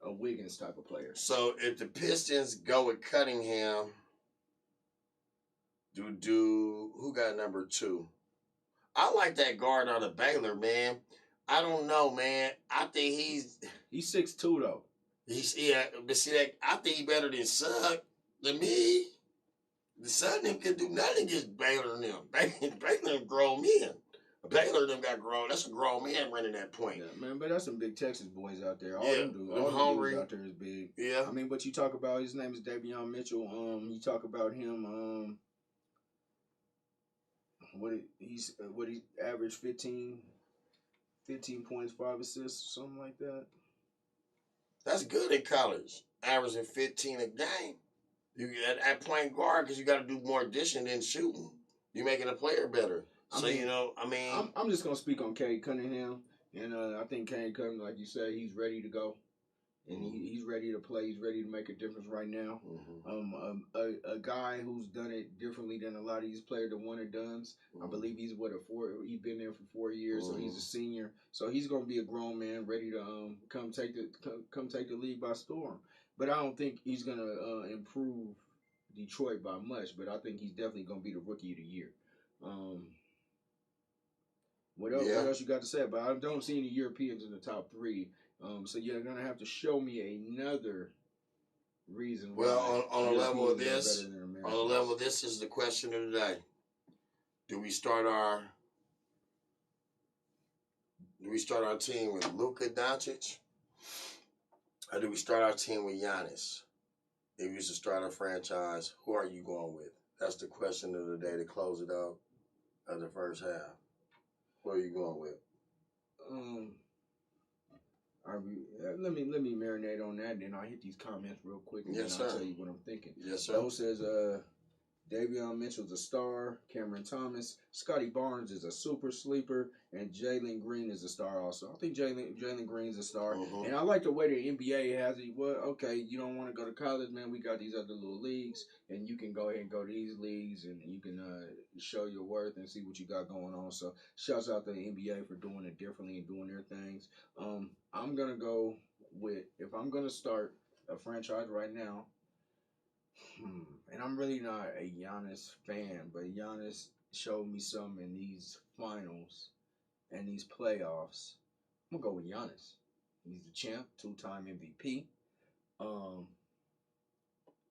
S1: Wiggins type of player.
S2: So if the Pistons go with Cunningham, who got number 2? I like that guard out of Baylor, man. I don't know, man. I think he's
S1: 6'2" though.
S2: But see that I think he's better than Sugg. To me, the Sugg them can do nothing against Baylor and them. Baylor grown men. Baylor them got grown. That's a grown man running that point.
S1: Yeah, man, but that's some big Texas boys out there. All
S2: them hungry
S1: out there is big.
S2: Yeah.
S1: But you talk about his name is Davion Mitchell. You talk about him. What he averaged 15 points, 5 assists, something like that.
S2: That's good in college, averaging 15 a game. You at point guard because you got to do more dishing than shooting. You're making a player better. I'm
S1: just gonna speak on Cade Cunningham, and I think Cade Cunningham, like you said, he's ready to go. And he's ready to play. He's ready to make a difference right now. A guy who's done it differently than a lot of these players, the one and dones. I believe he's he's been there for 4 years, so he's a senior. So he's gonna be a grown man, ready to come take the league by storm. But I don't think he's gonna improve Detroit by much. But I think he's definitely gonna be the rookie of the year. What else you got to say? But I don't see any Europeans in the top 3. So you're going to have to show me another reason
S2: Well,
S1: why
S2: on a level of
S1: Europeans are
S2: this,
S1: better than
S2: on
S1: Americans.
S2: a level of this is the question of the day. Do we start our team with Luka Doncic? Or do we start our team with Giannis? If you was to start a franchise, who are you going with? That's the question of the day to close it out of the first half. Who are you going with?
S1: Let me marinate on that, and then I'll hit these comments real quick, and
S2: Yes,
S1: then I'll
S2: sir.
S1: tell you what I'm thinking.
S2: Yes, sir.
S1: Bo says, Davion Mitchell's a star. Cameron Thomas. Scotty Barnes is a super sleeper. And Jalen Green is a star also. I think Jalen Green's a star.
S2: Mhm.
S1: And I like the way the NBA has it. Well, okay, you don't want to go to college, man. We got these other little leagues. And you can go ahead and go to these leagues. And you can show your worth and see what you got going on. So, shouts out to the NBA for doing it differently and doing their things. I'm going to go with, if I'm going to start a franchise right now, and I'm really not a Giannis fan, but Giannis showed me something in these finals and these playoffs. I'm gonna go with Giannis. He's the champ, 2-time MVP.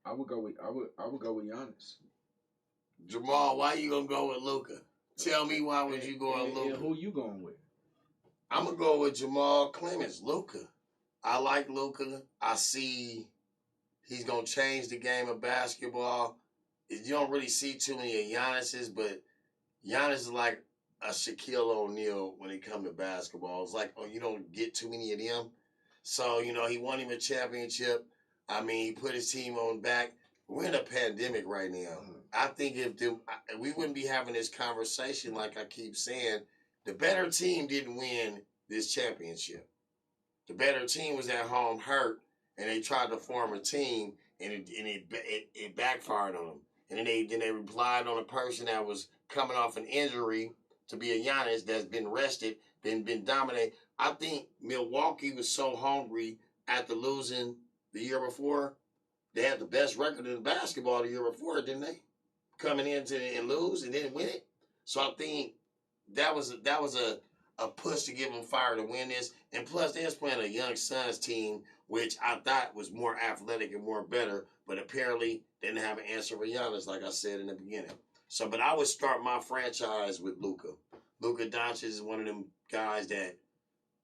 S1: I would go with Giannis.
S2: Jamal, why you gonna go with Luka? Tell me why would you go with Luka?
S1: And who you going with?
S2: I'm gonna go with Jamal Clemens, Luka. I like Luka. I see he's gonna change the game of basketball. You don't really see too many of Giannis's, but Giannis is like a Shaquille O'Neal when it comes to basketball. It's like, you don't get too many of them. So, he won him a championship. I mean, he put his team on back. We're in a pandemic right now. I think we wouldn't be having this conversation like I keep saying. The better team didn't win this championship. The better team was at home hurt, and they tried to form a team, and it backfired on them. And then they relied on a person that was coming off an injury to be a Giannis that's been rested, been dominated. I think Milwaukee was so hungry after losing the year before. They had the best record in basketball the year before, didn't they? Coming in and lose and didn't win it. So I think that was a push to give them fire to win this. And plus, they was playing a young Suns team, which I thought was more athletic and more better, but apparently didn't have an answer for Giannis, like I said in the beginning. So, but I would start my franchise with Luka. Luka Doncic is one of them guys that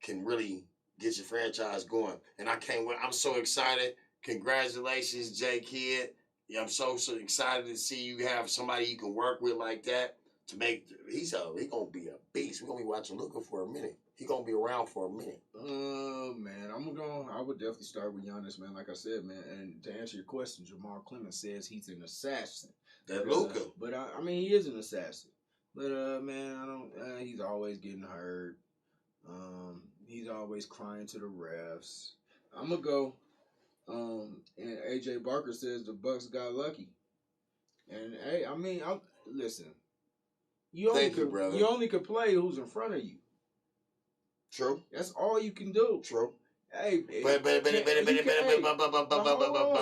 S2: can really get your franchise going. And I can't wait. I'm so excited. Congratulations, J Kidd. Yeah, I'm so excited to see you have somebody you can work with like that to make. He's gonna be a beast. We're gonna be watching Luka for a minute. He's gonna be around for a minute.
S1: Man, I would definitely start with Giannis, man. Like I said, man. And to answer your question, Jamal Clemens says he's an assassin.
S2: That Luka.
S1: But I mean, he is an assassin. But man, I don't. He's always getting hurt. He's always crying to the refs. I'm gonna go. And AJ Barker says the Bucks got lucky. And hey, I mean, listen. You only could play who's in front of you.
S2: True.
S1: That's all you can do.
S2: True.
S1: Hey,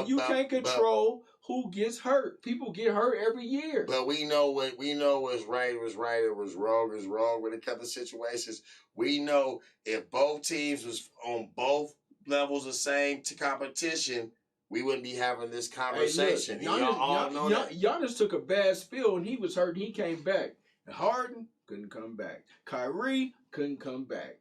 S1: you can't control who gets hurt. People get hurt every year.
S2: But we know was right was right, it was wrong when it comes to situations. We know if both teams was on both levels of same competition, we wouldn't be having this conversation.
S1: Hey, look, Giannis took a bad spill and he was hurt and he came back. Harden couldn't come back. Kyrie couldn't come back.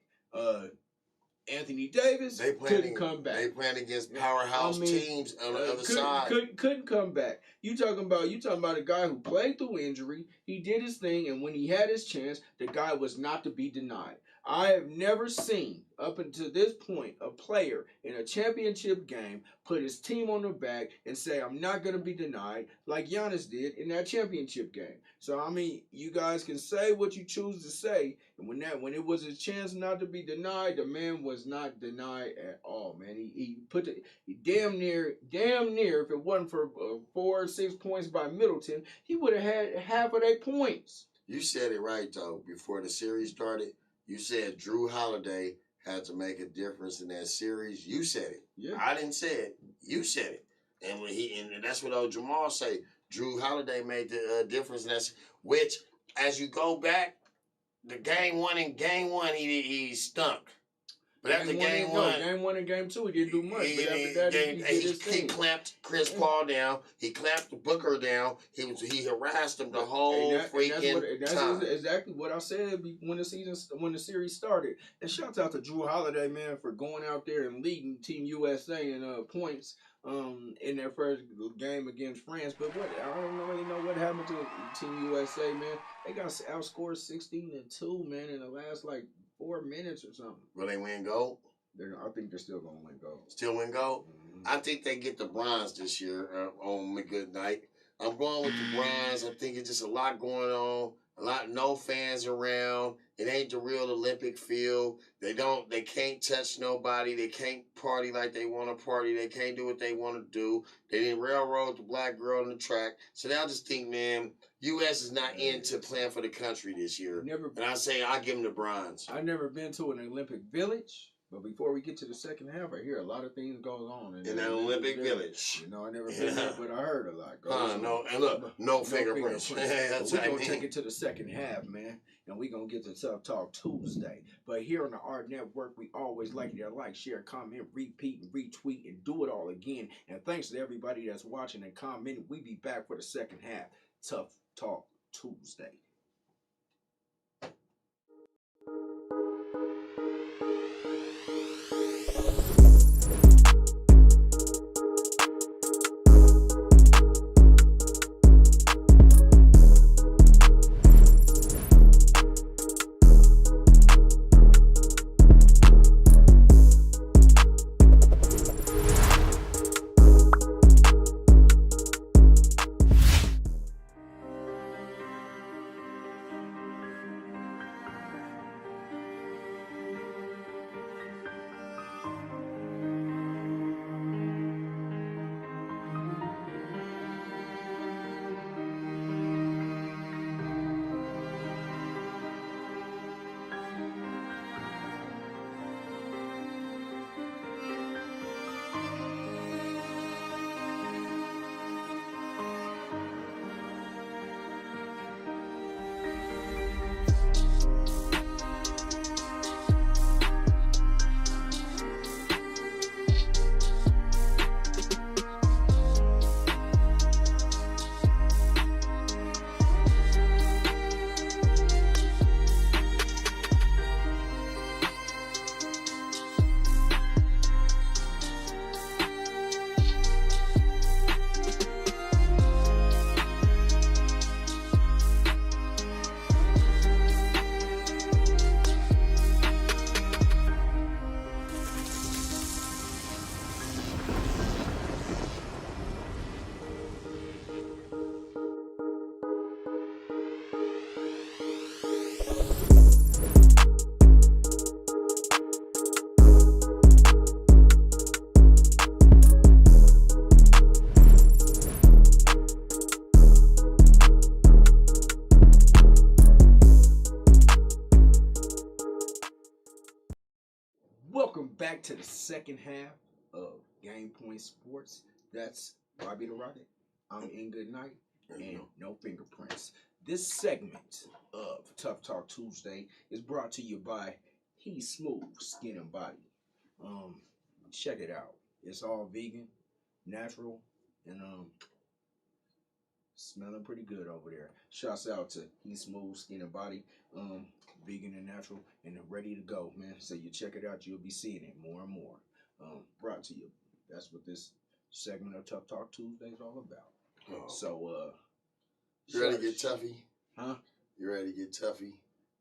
S1: Anthony Davis couldn't come back.
S2: They playing against powerhouse teams on the other side.
S1: Couldn't come back. You talking about a guy who played through injury. He did his thing, and when he had his chance, the guy was not to be denied. I have never seen, up until this point, a player in a championship game put his team on the back and say, I'm not going to be denied, like Giannis did in that championship game. So, I mean, you guys can say what you choose to say. And when it was his chance not to be denied, the man was not denied at all, man. He damn near, if it wasn't for 4 or 6 points by Middleton, he would have had half of their points.
S2: You said it right, though, before the series started. You said Drew Holiday had to make a difference in that series. You said it.
S1: Yeah.
S2: I didn't say it. You said it. And when and that's what old Jamal say. Drew Holiday made the difference in that. Which, as you go back, the game one, he stunk. But after game one,
S1: game 1 and game 2, he didn't do much. But after that, he did his thing.
S2: He clamped Chris Paul down. He clamped Booker down. He harassed him the whole freaking time.
S1: That's exactly what I said when the series started. And shouts out to Drew Holiday, man, for going out there and leading Team USA in points in their first game against France. But I don't really know what happened to Team USA, man. They got outscored 16-2, man, in the last 4 minutes or something.
S2: Will they win gold?
S1: I think they're still gonna win gold.
S2: Still win gold? Mm-hmm. I think they get the bronze this year on Goodnight. I'm going with the bronze. I think it's just a lot going on. No fans around. It ain't the real Olympic field. They can't touch nobody. They can't party like they want to party. They can't do what they want to do. They didn't railroad the black girl on the track. So now I just think, man, U.S. is not into playing for the country this year. And I say I give them the bronze.
S1: I've never been to an Olympic village. But before we get to the second half, I hear a lot of things going on
S2: in an Olympic village.
S1: You know, I never been there, but I heard a lot.
S2: No, and look, no fingerprints.
S1: We're going to take it to the second half, man, and we're going to get to Tough Talk Tuesday. But here on the AHRR Network, we always like you to like, share, comment, repeat, and retweet, and do it all again. And thanks to everybody that's watching and commenting. We be back for the second half. Tough Talk Tuesday. Back to the second half of Game Point Sports. That's Robbie the Rocket. I'm in Goodnight and no fingerprints. This segment of Tough Talk Tuesday is brought to you by He's Smooth Skin and Body. Check it out. It's all vegan, natural, and smelling pretty good over there. Shouts out to He's Smooth Skin and Body. Vegan and natural, and ready to go, man. So you check it out, you'll be seeing it more and more. Brought to you. That's what this segment of Tough Talk Tuesday is all about. Oh. So,
S2: you ready to get toughy?
S1: Huh?
S2: You ready to get toughy?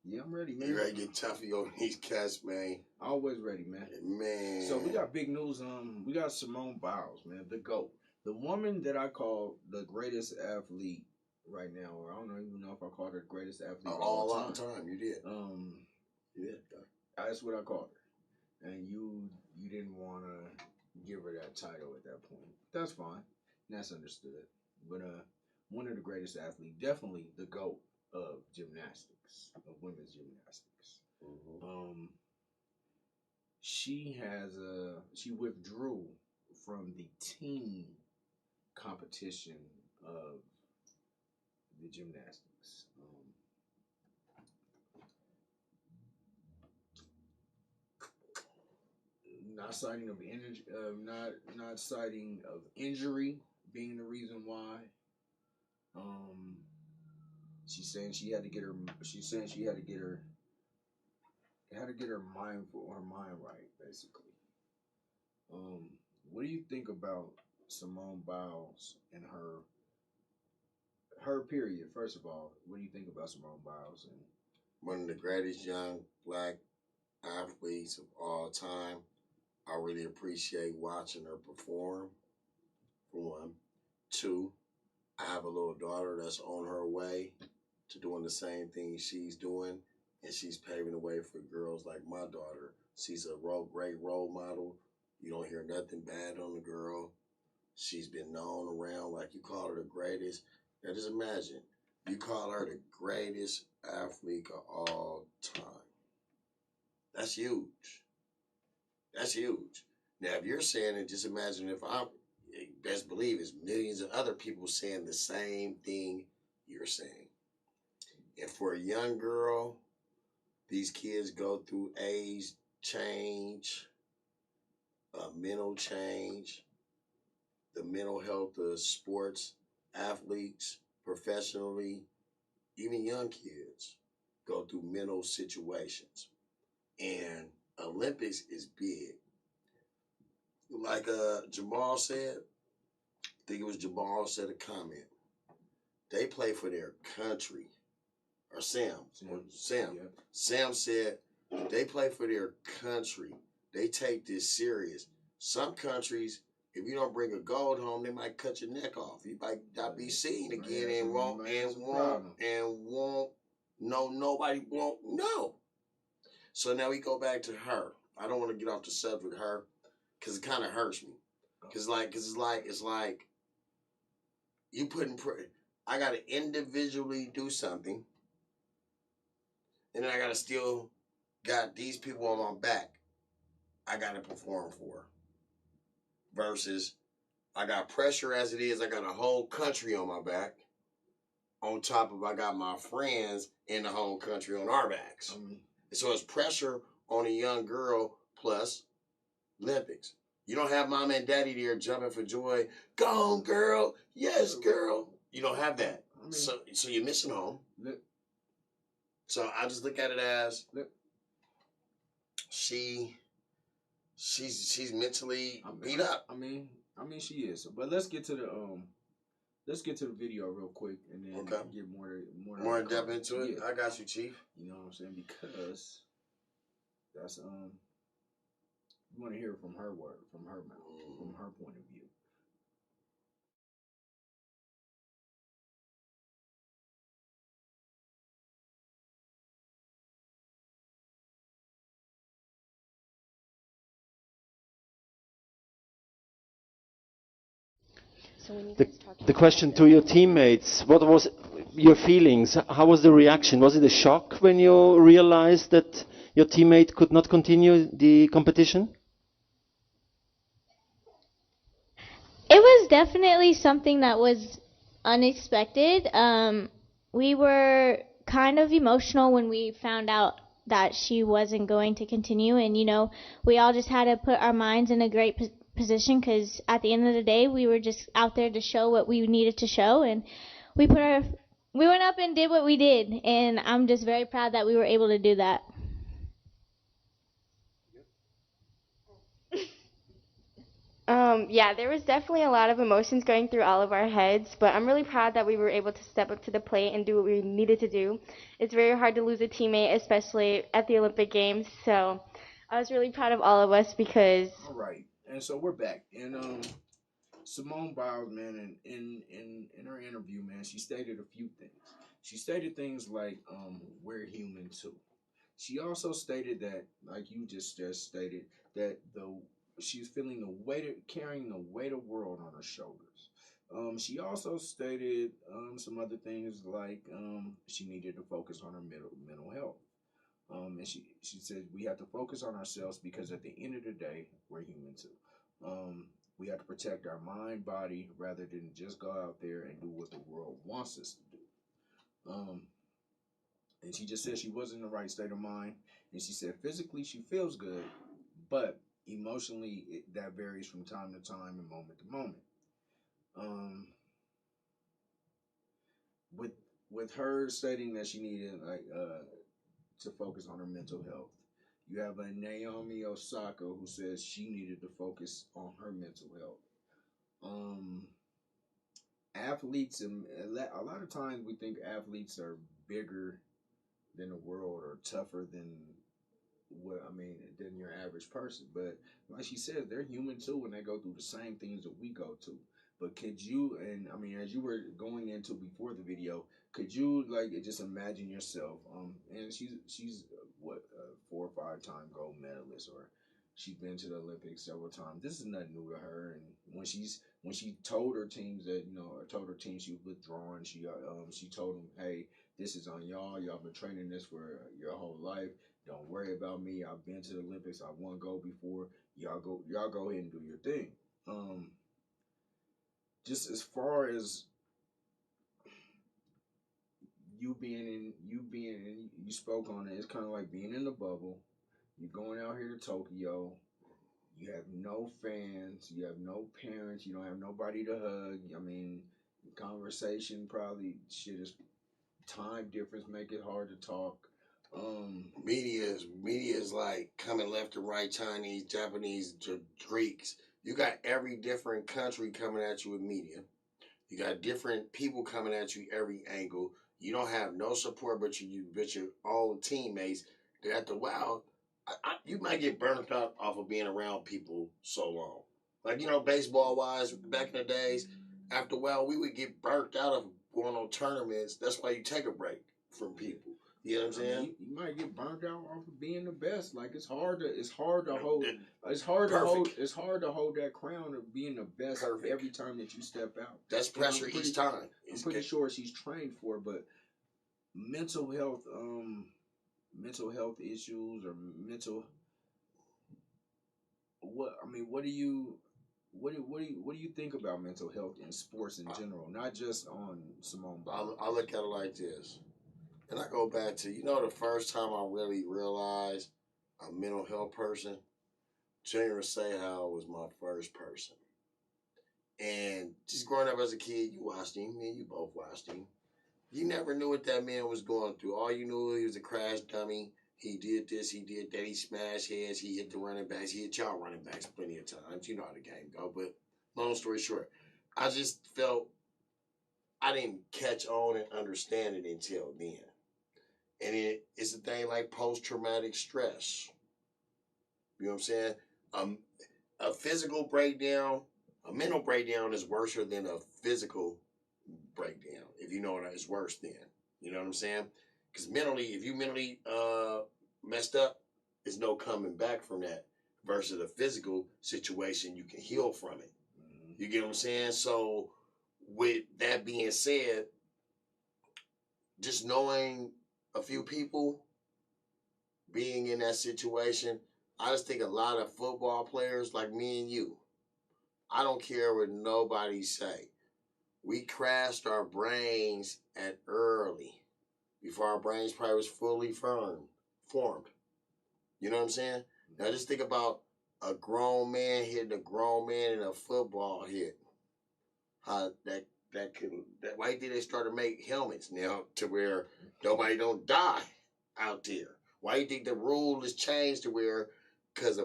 S1: Yeah, I'm ready, man.
S2: You ready to get toughy on these cats, man?
S1: Always ready, man.
S2: Man.
S1: So we got big news. We got Simone Biles, man, the GOAT, the woman that I call the greatest athlete right now, or I don't even know if I called her the greatest athlete of all
S2: time. You did.
S1: You did. That's what I called her, and you didn't want to give her that title at that point. That's fine. That's understood. But one of the greatest athletes, definitely the GOAT of gymnastics, of women's gymnastics. Mm-hmm. She withdrew from the team competition of the gymnastics. not citing of energy, not citing of injury being the reason why. She's saying she had to get her. She's saying she had to get her. Had to get her mind right, basically. What do you think about Simone Biles and her period? First of all, what do you think about Simone Biles? And
S2: one of the greatest young black athletes of all time. I really appreciate watching her perform, for one. Two, I have a little daughter that's on her way to doing the same thing she's doing, and she's paving the way for girls like my daughter. She's a great role model. You don't hear nothing bad on the girl. She's been known around like you call her the greatest. Now just imagine, you call her the greatest athlete of all time. That's huge. That's huge. Now, if you're saying it, just imagine if I'm, best believe it's millions of other people saying the same thing you're saying. And for a young girl, these kids go through age change, mental change, the mental health of sports athletes, professionally, even young kids go through mental situations. And Olympics is big. Like Jamal said, I think it was Jamal said a comment. They play for their country. Or Sam. Yeah. Sam said they play for their country. They take this serious. Some countries, if you don't bring a gold home, they might cut your neck off. You might not be seen again and won't know, nobody won't know. So now we go back to her. I don't want to get off the subject of her because it kind of hurts me. Because it's like you putting, I got to individually do something, and then I got to still got these people on my back I got to perform for. Versus I got pressure as it is. I got a whole country on my back. On top of I got my friends in the whole country on our backs. So it's pressure on a young girl plus Olympics. You don't have mama and daddy there jumping for joy. Go on, girl. Yes, girl. You don't have that. So you're missing home. So I just look at it as she's mentally beat up.
S1: I mean she is. But let's get to the video real quick and then get more in depth
S2: into it. Yeah. I got you, Chief.
S1: You know what I'm saying? Because that's you want to hear from her word, from her mouth, from her point of view.
S4: The question to your teammates, what was your feelings? How was the reaction? Was it a shock when you realized that your teammate could not continue the competition?
S5: It was definitely something that was unexpected. We were kind of emotional when we found out that she wasn't going to continue, and we all just had to put our minds in a great position because at the end of the day, we were just out there to show what we needed to show, and we went up and did what we did, and I'm just very proud that we were able to do that.
S6: Yeah, there was definitely a lot of emotions going through all of our heads, but I'm really proud that we were able to step up to the plate and do what we needed to do. It's very hard to lose a teammate, especially at the Olympic Games, so I was really proud of all of us because...
S1: All right, and so we're back. And Simone Biles, man, in her interview, man, she stated a few things. She stated things like, we're human too. She also stated that, like you just stated, that she's feeling carrying the weight of the world on her shoulders. She also stated some other things like she needed to focus on her mental health. And she said we have to focus on ourselves because at the end of the day, we're human too. We have to protect our mind, body, rather than just go out there and do what the world wants us to do. And she just said she wasn't in the right state of mind. And she said physically she feels good, but emotionally, that varies from time to time and moment to moment. With her stating that she needed to focus on her mental health, you have a Naomi Osaka who says she needed to focus on her mental health. Athletes, and a lot of times we think athletes are bigger than the world or tougher than than your average person. But like she says, they're human too, and they go through the same things that we go to. But could you, and I mean, as you were going into before the video, could you like just imagine yourself? And she's what, 4 or 5 time gold medalist, or she's been to the Olympics several times. This is nothing new to her. And when she told her teams that, or told her team she was withdrawing, she told them, hey, this is on y'all. Y'all been training this for your whole life. Don't worry about me. I've been to the Olympics. I won gold before. Y'all go ahead and do your thing. Just as far as you spoke on it, it's kind of like being in the bubble. You're going out here to Tokyo. You have no fans. You have no parents. You don't have nobody to hug. I mean, conversation probably is time difference make it hard to talk.
S2: Media is like coming left and right, Chinese, Japanese, Greeks. You got every different country coming at you with media. You got different people coming at you every angle. You don't have no support but your own teammates. After a while, you might get burnt out off of being around people so long. Like, baseball wise, back in the days, after a while we would get burnt out of going on tournaments. That's why you take a break from people. You know what I'm saying?
S1: You might get burnt out off of being the best. Like it's hard to hold that crown of being the best every time that you step out.
S2: That's pressure each time.
S1: I'm pretty sure she's trained for it, but mental health issues or what do you think about mental health in sports in general, not just on Simone Biles?
S2: I look at it like this. And I go back to, the first time I really realized a mental health person, Junior Seau was my first person. And just growing up as a kid, you watched him, me and you both watched him. You never knew what that man was going through. All you knew, he was a crash dummy. He did this, he did that. He smashed heads, he hit the running backs. He hit y'all running backs plenty of times. You know how the game go. But long story short, I just felt I didn't catch on and understand it until then. And it's a thing like post-traumatic stress. You know what I'm saying? A physical breakdown, a mental breakdown is worse than a physical breakdown. If you know what it's worse than. You know what I'm saying? Because if you mentally messed up, there's no coming back from that. Versus a physical situation, you can heal from it. You get what I'm saying? So with that being said, just knowing a few people being in that situation, I just think a lot of football players like me and you, I don't care what nobody say. We crashed our brains at early, before our brains probably was fully formed. You know what I'm saying? Now just think about a grown man hitting a grown man in a football hit. How why did they start to make helmets now to where nobody don't die out there? Why do you think the rule is changed to where because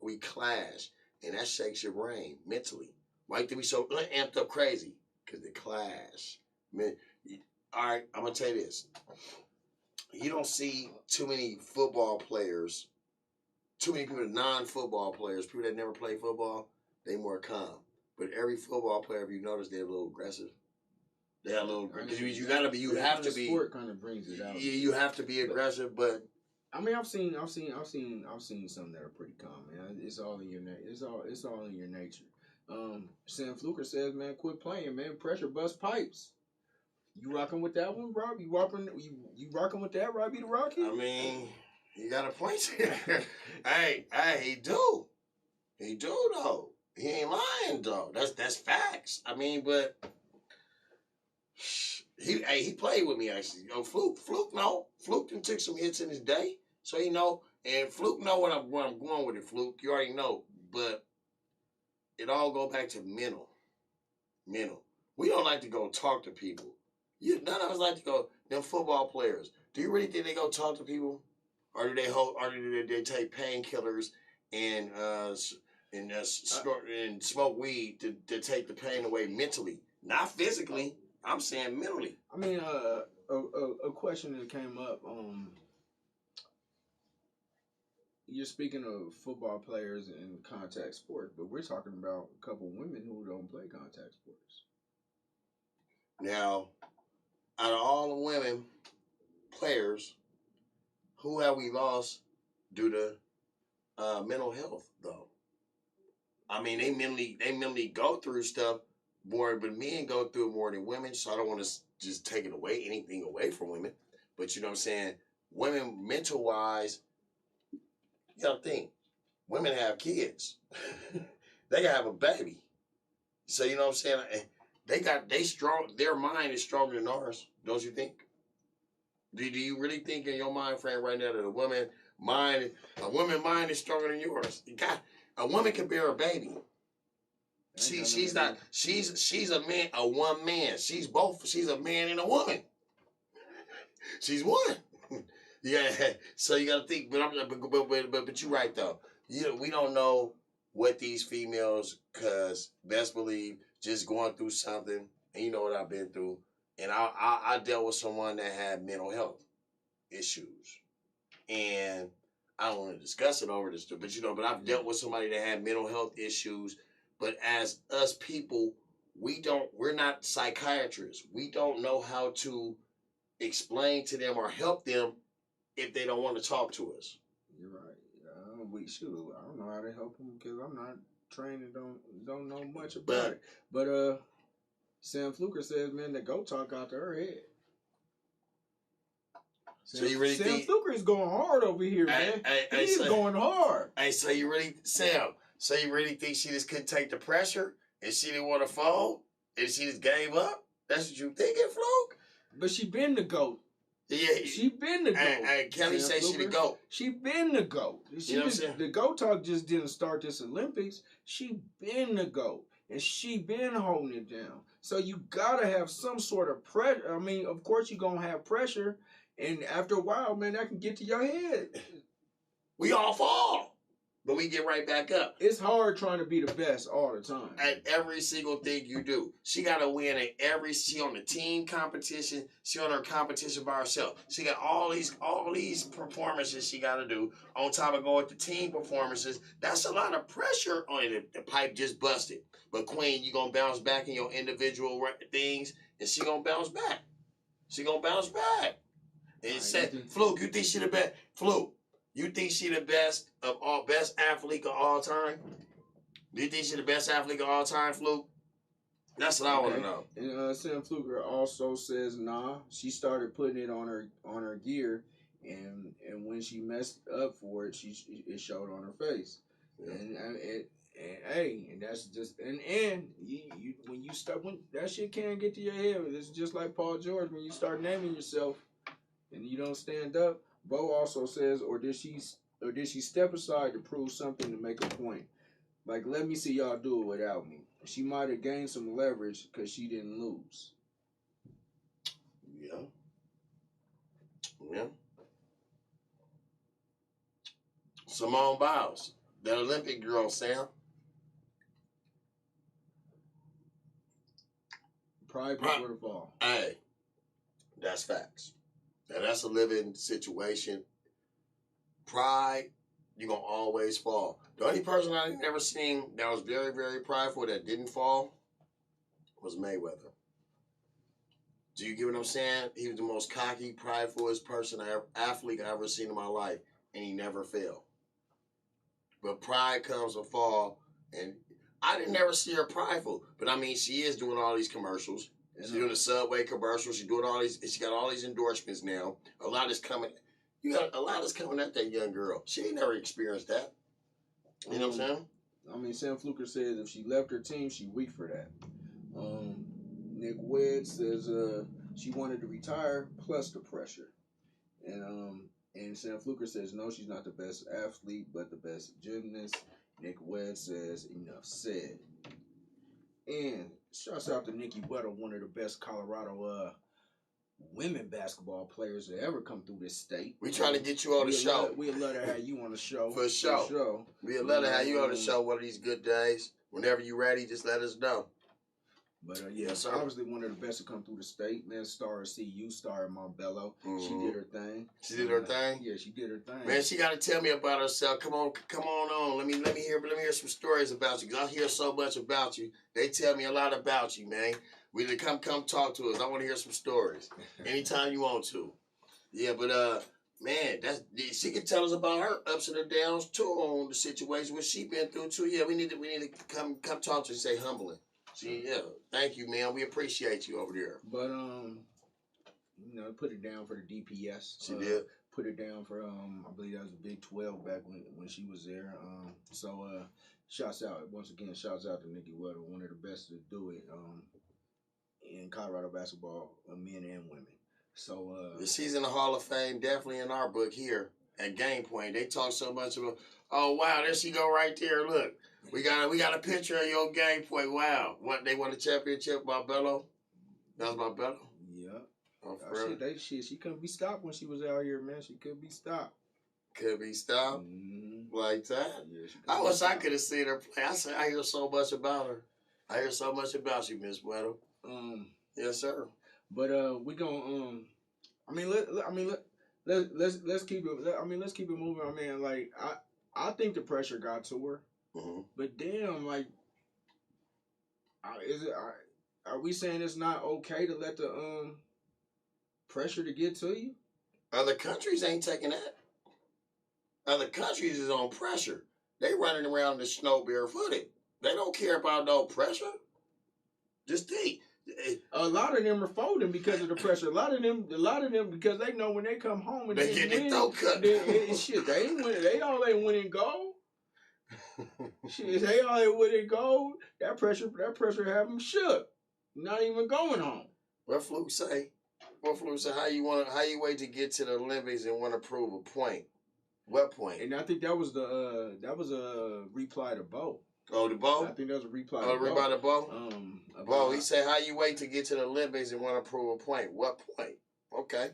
S2: we clash and that shakes your brain mentally? Why do you think we so amped up crazy? Because they clash. Man, all right, I'm gonna tell you this. You don't see too many football players, too many people, non-football players, people that never play football, they more calm. But every football player, if you notice, they're a little aggressive. They're a little aggressive. You have to be.
S1: Sport kind of brings it out.
S2: You have to be aggressive, but
S1: I mean, I've seen some that are pretty calm, man. It's all in your it's all in your nature. Sam Fluker says, man, quit playing, man. Pressure bust pipes. You rocking with that one, Rob? You rocking with that, Robbie the Rocky?
S2: I mean, you got a point here. Hey, he do though. He ain't lying though. That's facts. I mean, but he played with me actually. Fluke done took some hits in his day, so And Fluke know where I'm going with it, Fluke. You already know. But it all go back to mental. Mental. We don't like to go talk to people. None of us like to go. Them football players. Do you really think they go talk to people, or do they they take painkillers and smoke weed to take the pain away mentally, not physically? I'm saying mentally.
S1: I mean, a question that came up. You're speaking of football players and contact sports, but we're talking about a couple women who don't play contact sports.
S2: Now, out of all the women players, who have we lost due to mental health, though? I mean, they mentally go through stuff more, but men go through it more than women. So I don't want to just take anything away from women, but you know what I'm saying. Women, mental wise, you gotta think. Women have kids. They gotta have a baby. So you know what I'm saying. They strong. Their mind is stronger than ours. Don't you think? Do you really think in your mind frame right now that a woman's mind is stronger than yours? A woman can bear a baby. She's a man, one man. She's both. She's a man and a woman. She's one. Yeah. So you got to think. But you're right though. We don't know what these females, cause best believe just going through something, and you know what I've been through. And I dealt with someone that had mental health issues. And I don't want to discuss it over this, but I've dealt with somebody that had mental health issues. But as us people, we're not psychiatrists. We don't know how to explain to them or help them if they don't want to talk to us.
S1: You're right. I don't know how to help them because I'm not trained and don't know much about it. But Sam Fluker says, man, the go talk out to her head. Sam Fluker is going hard over here, man. He's going hard.
S2: Hey, so you really think she just couldn't take the pressure and she didn't want to fold and she just gave up? That's what you thinking, Fluke?
S1: But she been the GOAT.
S2: Yeah,
S1: she been the GOAT.
S2: Hey, Kelly say she the GOAT.
S1: She been the GOAT.
S2: You know what I'm saying?
S1: The GOAT talk just didn't start this Olympics. She been the GOAT. And she been holding it down. So you gotta have some sort of pressure. I mean, of course you're gonna have pressure. And after a while, man, that can get to your head.
S2: We all fall. But we get right back up.
S1: It's hard trying to be the best all the time.
S2: At every single thing you do. She got to win at she on the team competition. She on her competition by herself. She got all these performances she got to do on top of going to team performances. That's a lot of pressure on it. The pipe just busted. But Queen, you going to bounce back in your individual things, and she going to bounce back. She going to bounce back. And said, Fluke, you think she the best? Fluke. You think she the best athlete of all time? Do you think she the best athlete of all time, Fluke? That's what I want to know.
S1: And Sam Fluker also says, nah, she started putting it on her gear, and when she messed up for it, it showed on her face. Yeah. And that's just when that shit can't get to your head. It's just like Paul George when you start naming yourself and you don't stand up. Bo also says, or did she step aside to prove something to make a point? Like, let me see y'all do it without me. She might have gained some leverage because she didn't lose.
S2: Yeah. Yeah. Simone Biles, that Olympic girl, Sam.
S1: Pride before the fall.
S2: Hey, that's facts. Now, that's a living situation. Pride, you're going to always fall. The only person I've ever seen that was very, very prideful that didn't fall was Mayweather. Do you get what I'm saying? He was the most cocky, pridefulest athlete I ever seen in my life, and he never failed. But pride comes a fall, and I didn't never see her prideful. But, I mean, she is doing all these commercials. She's doing the Subway commercials. She's doing all these. She got all these endorsements now. A lot is coming. A lot is coming at that young girl. She ain't never experienced that. You know what I'm saying?
S1: I mean, Sam Fluker says if she left her team, she weak for that. Nick Wed says she wanted to retire plus the pressure, and And Sam Fluker says, no, she's not the best athlete, but the best gymnast. Nick Webb says, enough said. And shouts out to Nikki Weddle, one of the best Colorado women basketball players to ever come through this state.
S2: We trying to get you on the show.
S1: We'd love to have you on the show.
S2: For sure. We'd love to have you on the show one of these good days. Whenever you're ready, just let us know.
S1: But yeah,
S2: Yes, sir.
S1: obviously one of the best to come through the state. Man, star of CU, star of Montbello. She did her thing.
S2: She did her thing?
S1: Yeah, she did her thing.
S2: Man, she got to tell me about herself. Come on. Let me hear some stories about you. 'Cause I hear so much about you. They tell me a lot about you, man. We need to come talk to us. I want to hear some stories. Anytime you want to. Yeah, but man, she can tell us about her ups and her downs too on the situation what she been through too. Yeah, we need to come talk to her and say humbling. Thank you, man. We appreciate you over there.
S1: But put it down for the DPS.
S2: She did.
S1: Put it down for I believe that was the Big 12 back when she was there. Shouts out once again. Shouts out to Nikki Weddle, one of the best to do it in Colorado basketball, men and women. So
S2: she's in the Hall of Fame, definitely in our book here at Game Point. They talk so much about. Oh wow, there she go right there. Look. We got a picture of your Game Point. Wow. What, they won the championship by Bello? That was by Bello?
S1: Yeah.
S2: Oh,
S1: she couldn't be stopped when she was out here, man. She could be stopped.
S2: Could be stopped? Like that?
S1: Yeah,
S2: I wish I could have seen her play. I hear so much about her. I hear so much about you, Miss Weddle. Yes, sir.
S1: But we gonna let's keep it. Let's keep it moving. I mean, like I think the pressure got to her. But damn, like, are we saying it's not okay to let the pressure to get to you?
S2: Other countries ain't taking that. Other countries is on pressure. They running around in the snow barefooted. They don't care about no pressure. Just think.
S1: A lot of them are folding because of the pressure. A lot of them because they know when they come home and
S2: they get their throat cut.
S1: Shit, they ain't winning. They all ain't winning gold. Shit, they all ain't winning gold. That pressure have them shook. Not even going home.
S2: What Fluke say? How you wait to get to the Olympics and want to prove a point? What point?
S1: And I think that was a reply to Bo.
S2: Oh, the Bo?
S1: I think that was a reply
S2: to Bo.
S1: Reply
S2: to Bo? Bo, he said, how you wait to get to the Olympics and want to prove a point? What point? Okay.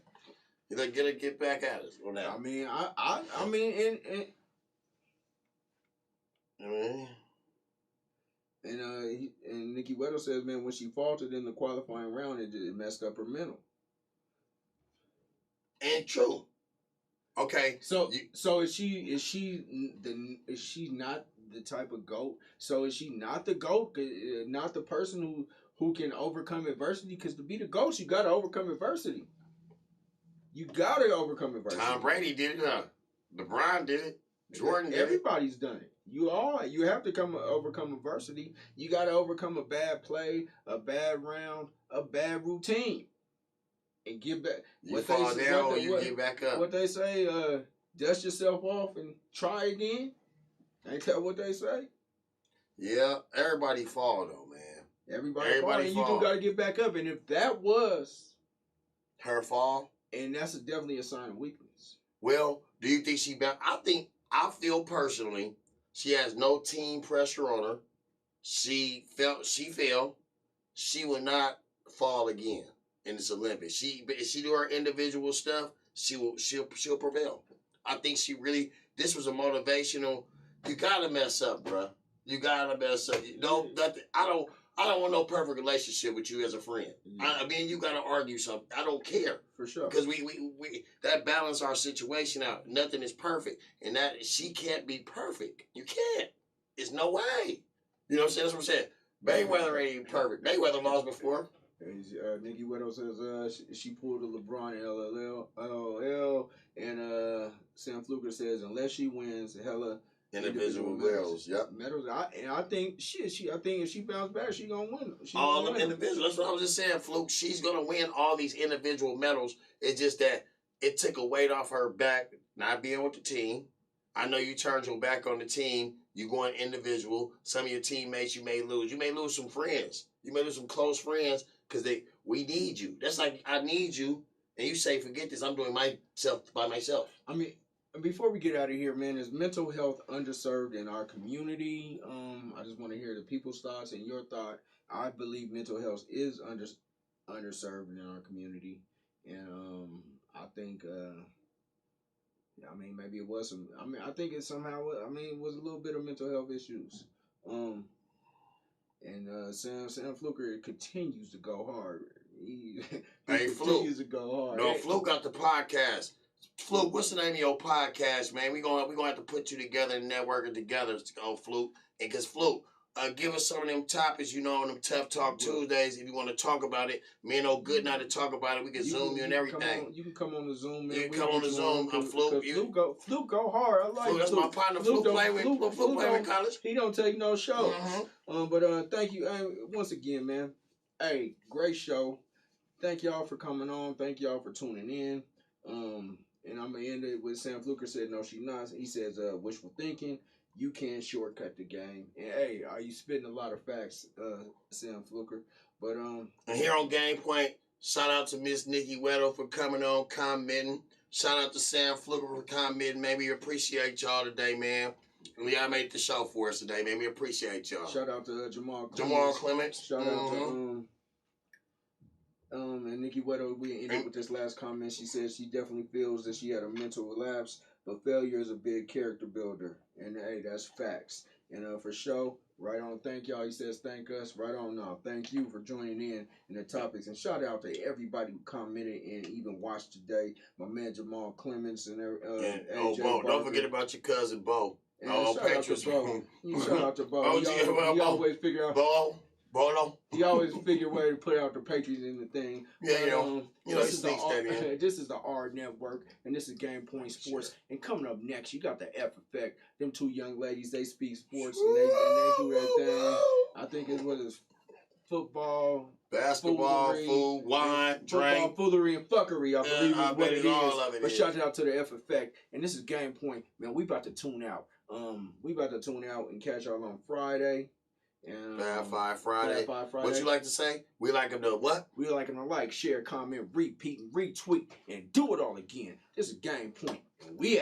S2: You like get back at us on that.
S1: I mean, I mean, and Nikki Weddle says, man, when she faltered in the qualifying round, it messed up her mental.
S2: And true. Okay.
S1: So is she not the type of GOAT? So is she not the GOAT? Not the person who can overcome adversity? Because to be the GOAT, you got to overcome adversity. You got to overcome adversity.
S2: Tom Brady did it. LeBron did it. Jordan did it.
S1: Everybody's done it. You have to overcome adversity. You got to overcome a bad play, a bad round, a bad routine, and get back.
S2: You fall down or you get back up.
S1: What they say, dust yourself off and try again. Ain't that what they say?
S2: Yeah, everybody fall though, man.
S1: Everybody fall, and you do got to get back up. And if that was
S2: her fall,
S1: and that's definitely a sign of weakness.
S2: Well, do you think I feel personally, she has no team pressure on her. She fell. She will not fall again in this Olympics. If she do her individual stuff, she'll prevail. I think this was a motivational. You gotta mess up, bruh. You gotta mess up. I don't want no perfect relationship with you as a friend. Yeah. I mean, you gotta argue something. I don't care.
S1: For sure.
S2: Because we that balance our situation out. Nothing is perfect. And that she can't be perfect. You can't. There's no way. You know what I'm saying? That's what I'm saying. Mayweather ain't even perfect. Mayweather lost before.
S1: Nikki Weddle says she pulled a LeBron LOL. And Sam Fluker says unless she wins, hella
S2: individual medals. Yep.
S1: Medals. I think I think if she bounces back, she gonna win.
S2: All them individuals. That's what I was just saying, Fluke. She's gonna win all these individual medals. It's just that it took a weight off her back, not being with the team. I know you turned your back on the team. You going individual. Some of your teammates you may lose. You may lose some friends. You may lose some close friends because we need you. That's like I need you and you say, forget this, I'm doing myself by myself.
S1: I mean, before we get out of here, man, is mental health underserved in our community? I just want to hear the people's thoughts and your thought. I believe mental health is underserved in our community, and I think, I mean, maybe it was some. I mean, I think it somehow. I mean, it was a little bit of mental health issues. And Sam Fluker continues to go hard. He continues to go hard.
S2: No, Fluke got the podcast. Fluke, what's the name of your podcast, man? We're gonna have to put you together and network it together, Fluke. And because Fluke, give us some of them topics, on them Tough Talk Tuesdays. If you want to talk about it, me and old Goodnight to talk about it. We can Zoom you and everything.
S1: You can come on the Zoom, man.
S2: You can come on the Zoom. I'm Fluke.
S1: Fluke go hard. I like
S2: Fluke. That's my partner. Fluke play with college.
S1: He don't take no shows. But thank you once again, man. Hey, great show. Thank y'all for coming on. Thank y'all for tuning in. And I'm gonna end it with Sam Fluker said, "No, she not." He says, "Wishful thinking. You can't shortcut the game." And hey, are you spitting a lot of facts, Sam Fluker? But
S2: and here on Game Point, shout out to Miss Nikki Weddle for coming on, commenting. Shout out to Sam Fluker for commenting. Man, we appreciate y'all today, man. And y'all made the show for us today, man. We appreciate y'all.
S1: Shout out to Jamal
S2: Clements.
S1: Shout out to and Nikki Weddle. We ended with this last comment. She says she definitely feels that she had a mental relapse, but failure is a big character builder. And hey, that's facts. And for show, right on. Thank y'all. He says thank us. Right on now. Thank you for joining in the topics. And shout out to everybody who commented and even watched today. My man Jamal Clements and AJ
S2: Bo,
S1: Barker.
S2: don't forget about your cousin Bo.
S1: And shout out to Bo. Shout out to Bo. He always figure out.
S2: Bolo.
S1: He always figure a way to put out the Patriots in the thing.
S2: Yeah,
S1: this is the R Network, and this is Game Point Sports. And coming up next, you got the F Effect. Them two young ladies, they speak sports and they do their thing. I think it was football,
S2: basketball, food, wine, drink,
S1: foolery, and fuckery. I believe is what it is. But shout out to the F Effect, and this is Game Point. Man, we about to tune out. We about to tune out and catch y'all on Friday. And,
S2: Fab Five Friday. What you like to say? We like them to what?
S1: We like them to like, share, comment, repeat, and retweet, and do it all again. This is Game Point, and we out.